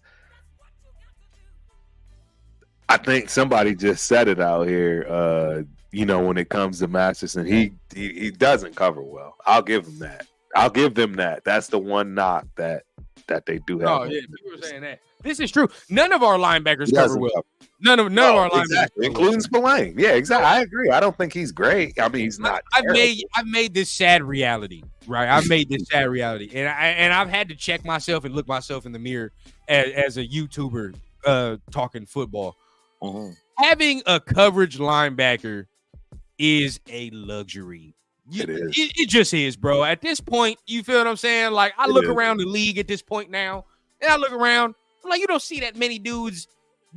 I think somebody just said it out here. When it comes to Masterson, he doesn't cover well. I'll give him that. I'll give them that. That's the one knock that they do have. Oh yeah, people are saying that. This is true. None of our linebackers cover well. None of our linebackers, including Spillane. Yeah, exactly. I agree. I don't think he's great. I mean, he's not. I've made this sad reality, right? I've made this sad reality, and I've had to check myself and look myself in the mirror as a YouTuber talking football. Mm-hmm. Having a coverage linebacker is a luxury. It is. It just is, bro. At this point, you feel what I'm saying? Like, I look around the league at this point now, and I look around, I'm like, you don't see that many dudes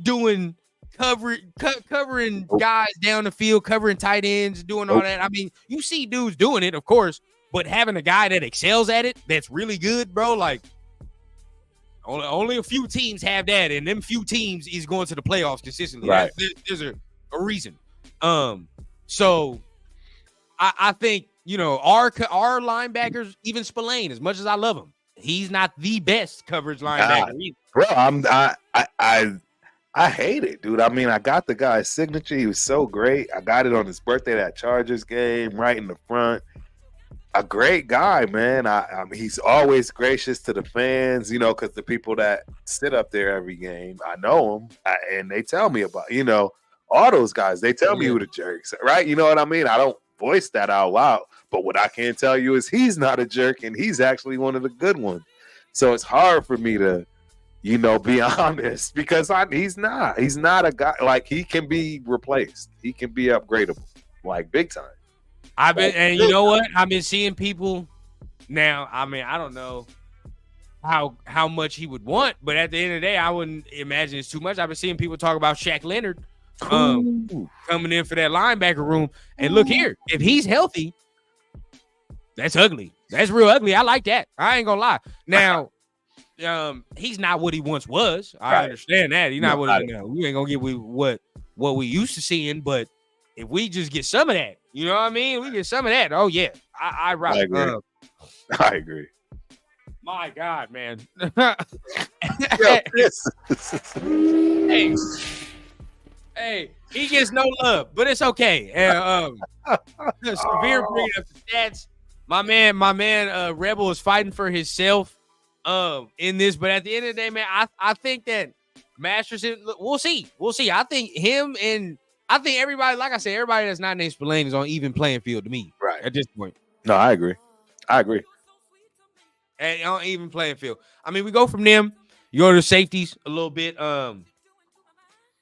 doing covering guys down the field, covering tight ends, doing all that. I mean, you see dudes doing it, of course, but having a guy that excels at it, that's really good, bro, like, only a few teams have that, and them few teams is going to the playoffs consistently. Right. There's a reason. So I think, our linebackers, even Spillane, as much as I love him, he's not the best coverage linebacker either. Bro, I hate it, dude. I mean, I got the guy's signature. He was so great. I got it on his birthday, that Chargers game, right in the front. A great guy, man. I mean, he's always gracious to the fans, because the people that sit up there every game, I know them, and they tell me about, all those guys. They tell me who the jerks, right? You know what I mean? I don't voice that out loud, but what I can tell you is he's not a jerk, and he's actually one of the good ones. So it's hard for me to, be honest, because he's not a guy, like, he can be replaced. He can be upgradable, like, big time. And you know what? I've been seeing people now. I mean, I don't know how much he would want, but at the end of the day, I wouldn't imagine it's too much. I've been seeing people talk about Shaq Leonard coming in for that linebacker room. And look here, if he's healthy, that's ugly. That's real ugly. I like that. I ain't gonna lie. Now, he's not what he once was. I understand that. He's not what he now. We ain't gonna get what we used to seeing, but if we just get some of that, you know what I mean? We get some of that. Oh yeah, I rock. I agree. My God, man. Hey, he gets no love, but it's okay. And Severe bringing up the stats. My man, Rebel is fighting for himself in this, but at the end of the day, man, I think that Masterson. We'll see. I think him and I think everybody, like I said, everybody that's not named Spillane is on even playing field to me. Right at this point. No, I agree. And on even playing field. I mean, we go from them. You go to the safeties a little bit.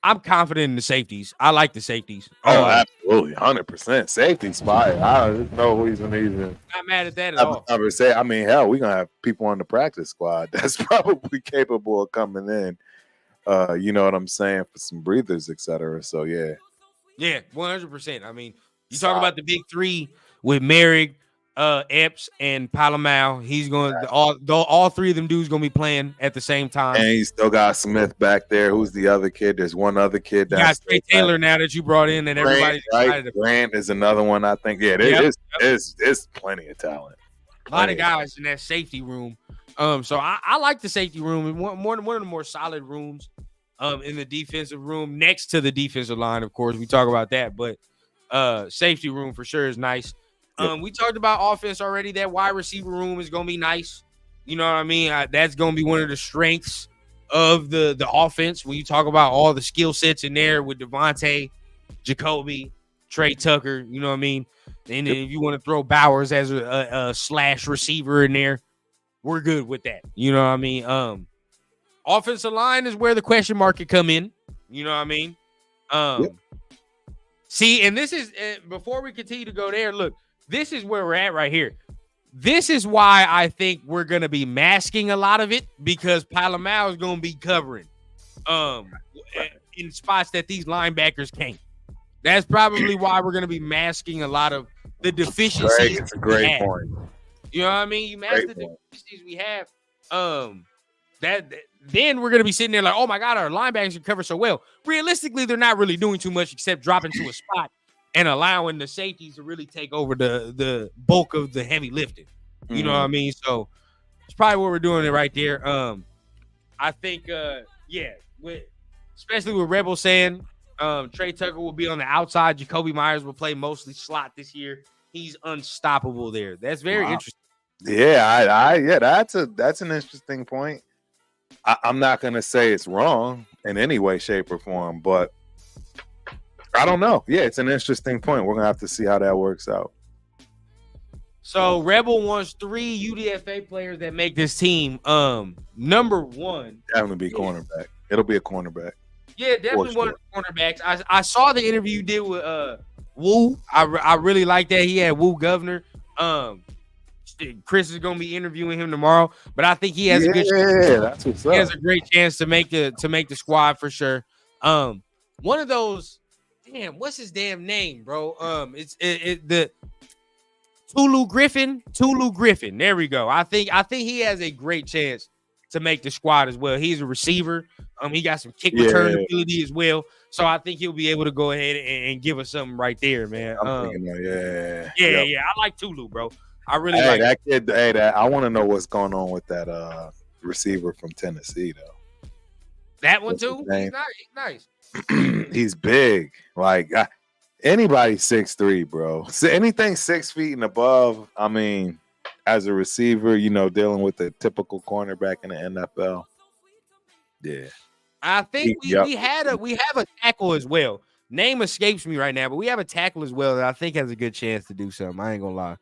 I'm confident in the safeties. I like the safeties. Oh, absolutely, 100% safety spot. I don't know who he's gonna even. Not mad at that at all. I mean, hell, we're gonna have people on the practice squad that's probably capable of coming in. You know what I'm saying, for some breathers, etc. So yeah, 100%. I mean, you talk about the big three with Merrick, Epps, and Palomau. He's going all three of them dudes gonna be playing at the same time. And you still got Smith back there. Who's the other kid? There's one other kid. You got Trey Taylor now that you brought in, and everybody's excited about. Grant is another one. I think. Yeah, there's plenty of talent. A lot of guys in that safety room. So I like the safety room. One of the more solid rooms in the defensive room, next to the defensive line. Of course, we talk about that, but safety room for sure is nice. We talked about offense already. That wide receiver room is gonna be nice. You know what I mean? That's gonna be one of the strengths of the offense when you talk about all the skill sets in there with Devontae, Jacoby, Trey Tucker. You know what I mean? And then if you want to throw Bowers as a slash receiver in there, we're good with that. You know what I mean? Offensive line is where the question mark could come in. You know what I mean? See, and this is before we continue to go there. Look. This is where we're at right here. This is why I think we're going to be masking a lot of it because Palomau is going to be covering in spots that these linebackers can't. That's probably why we're going to be masking a lot of the deficiencies. It's a great point. You know what I mean? You mask the deficiencies we have. Then we're going to be sitting there like, oh, my God, our linebackers can cover so well. Realistically, they're not really doing too much except dropping to a spot and allowing the safeties to really take over the bulk of the heavy lifting. You know what I mean? So it's probably what we're doing it right there. I think, especially with Rebel saying Trey Tucker will be on the outside. Jacoby Myers will play mostly slot this year. He's unstoppable there. That's very interesting. Yeah, that's an interesting point. I'm not going to say it's wrong in any way, shape, or form, but I don't know. Yeah, it's an interesting point. We're going to have to see how that works out. So Rebel wants 3 UDFA players that make this team. Number one. Definitely be cornerback. It'll be a cornerback. Yeah, definitely one of the cornerbacks. I saw the interview you did with Wu. I really like that. He had Wu Governor. Chris is going to be interviewing him tomorrow, but I think he has a good that's what's up. He has a great chance to make the squad for sure. One of those. Damn, what's his damn name, bro? It's the Tulu Griffin. There we go. I think he has a great chance to make the squad as well. He's a receiver. He got some kick return ability as well. So I think he'll be able to go ahead and give us something right there, man. I like Tulu, bro. I really like that kid. I want to know what's going on with that receiver from Tennessee, though. That one too. He's nice. He's big. Like anybody 6'3", bro. So anything 6 feet and above. I mean, as a receiver, dealing with a typical cornerback in the NFL. Yeah, I think we have a tackle as well. Name escapes me right now, but we have a tackle as well that I think has a good chance to do something. I ain't gonna lie.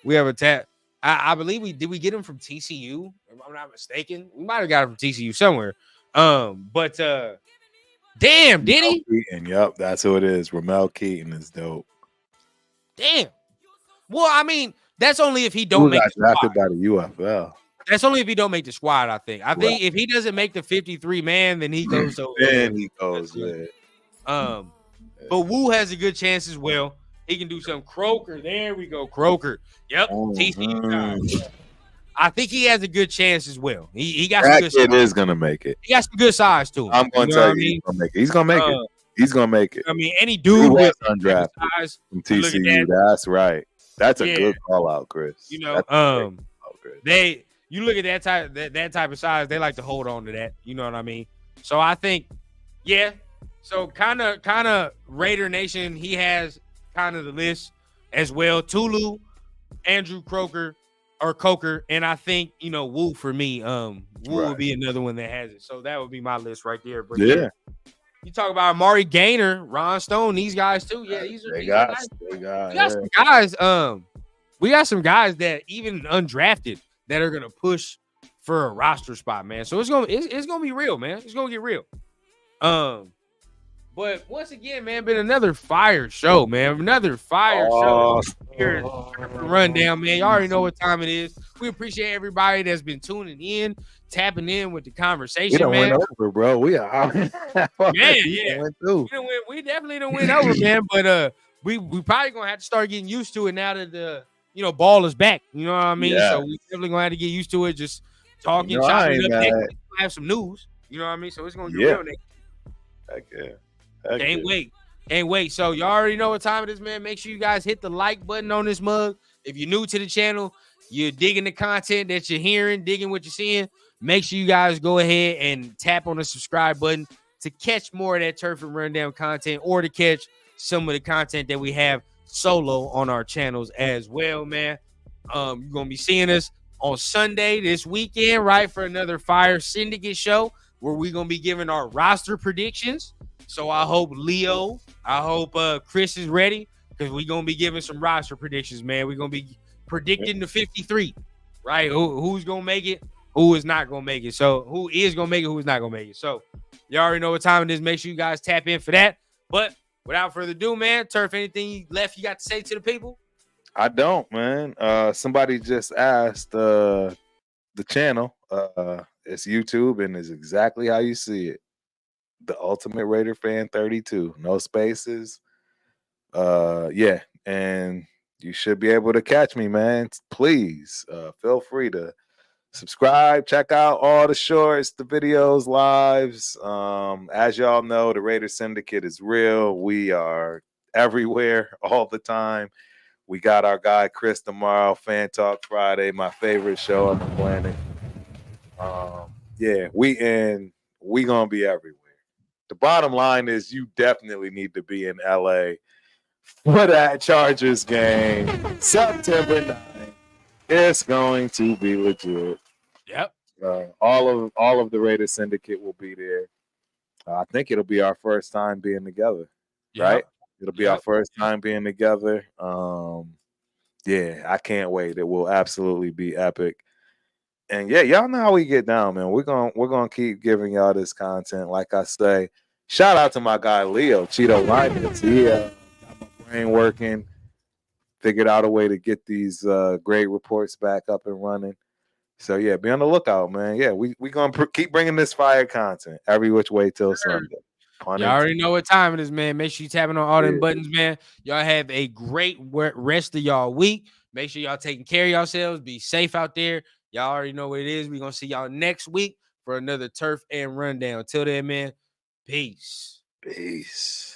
We have a tackle. I believe we get him from TCU. If I'm not mistaken, we might have got him from TCU somewhere. Damn, did he? Keaton, yep, that's who it is. Ramel Keaton is dope. Damn. Well, I mean, that's only if he don't make the squad. Drafted by the UFL. That's only if he don't make the squad, I think. I think if he doesn't make the 53-man, then he goes over. Then he goes, But Wu has a good chance as well. He can do some Croker. There we go. Croker. Yep. TCU. I think he has a good chance as well. He got some good size. Kid is gonna make it. He got some good size too. I'm gonna tell you, he's gonna make it. He's gonna make it. He's gonna make it. I mean, any dude with undrafted size from TCU. That's right. That's a good call out, Chris. You know, you look at that type of size, they like to hold on to that. You know what I mean? So I think, So kind of Raider Nation, he has kind of the list as well. Tulu, Andrew Coker, and I think Wu for me. Wu would be another one that has it. So that would be my list right there. But you talk about Amari Gaynor, Ron Stone, these guys too. Yeah, we got some guys. We got some guys that even undrafted that are gonna push for a roster spot, man. So it's gonna be real, man. It's gonna get real. But once again, man, been another fire show, man. Another fire show. Here, rundown, man. You already know what time it is. We appreciate everybody that's been tuning in, tapping in with the conversation, man. Went over, bro. We are. We definitely done went over, man. But we probably gonna have to start getting used to it now that the ball is back. You know what I mean? Yeah. So we definitely gonna have to get used to it. Just talking, I chopping ain't it up. mad. Next week we'll have some news. You know what I mean? So it's gonna get real next. Heck yeah. Can't wait. Can't wait. So y'all already know what time it is, man. Make sure you guys hit the like button on this mug. If you're new to the channel, you're digging the content that you're hearing, digging what you're seeing, make sure you guys go ahead and tap on the subscribe button to catch more of that Turf and Rundown content, or to catch some of the content that we have solo on our channels as well, man. You're going to be seeing us on Sunday this weekend, right, for another Fire Syndicate show where we're going to be giving our roster predictions. So I hope Chris is ready, because we're going to be giving some roster predictions, man. We're going to be predicting the 53, right? Who's going to make it, who is not going to make it. So who is going to make it, who is not going to make it. So you already know what time it is. Make sure you guys tap in for that. But without further ado, man, Turf, anything left you got to say to the people? I don't, man. Somebody just asked the channel. It's YouTube, and it's exactly how you see it. The Ultimate Raider Fan 32. No spaces. Yeah, and you should be able to catch me, man. Please feel free to subscribe, check out all the shorts, the videos, lives. As y'all know, the Raider Syndicate is real. We are everywhere all the time. We got our guy Chris tomorrow, Fan Talk Friday, my favorite show on the planet. Yeah, we gonna be everywhere. The bottom line is you definitely need to be in LA for that Chargers game, September 9th. It's going to be legit. Yep. All of the Raider Syndicate will be there. I think it'll be our first time being together, right? It'll be our first time being together. Yeah, I can't wait. It will absolutely be epic. And yeah, y'all know how we get down, man. We're gonna keep giving y'all this content. Like I say, shout out to my guy Leo Cheeto Linus. He got my brain working. Figured out a way to get these great reports back up and running. So yeah, be on the lookout, man. Yeah, we gonna keep bringing this fire content every which way till Sunday. Y'all already know what time it is, man. Make sure you tapping on all them buttons, man. Y'all have a great rest of y'all week. Make sure y'all taking care of yourselves. Be safe out there. Y'all already know what it is. We're gonna see y'all next week for another Turf and Rundown. Till then, man. Peace. Peace.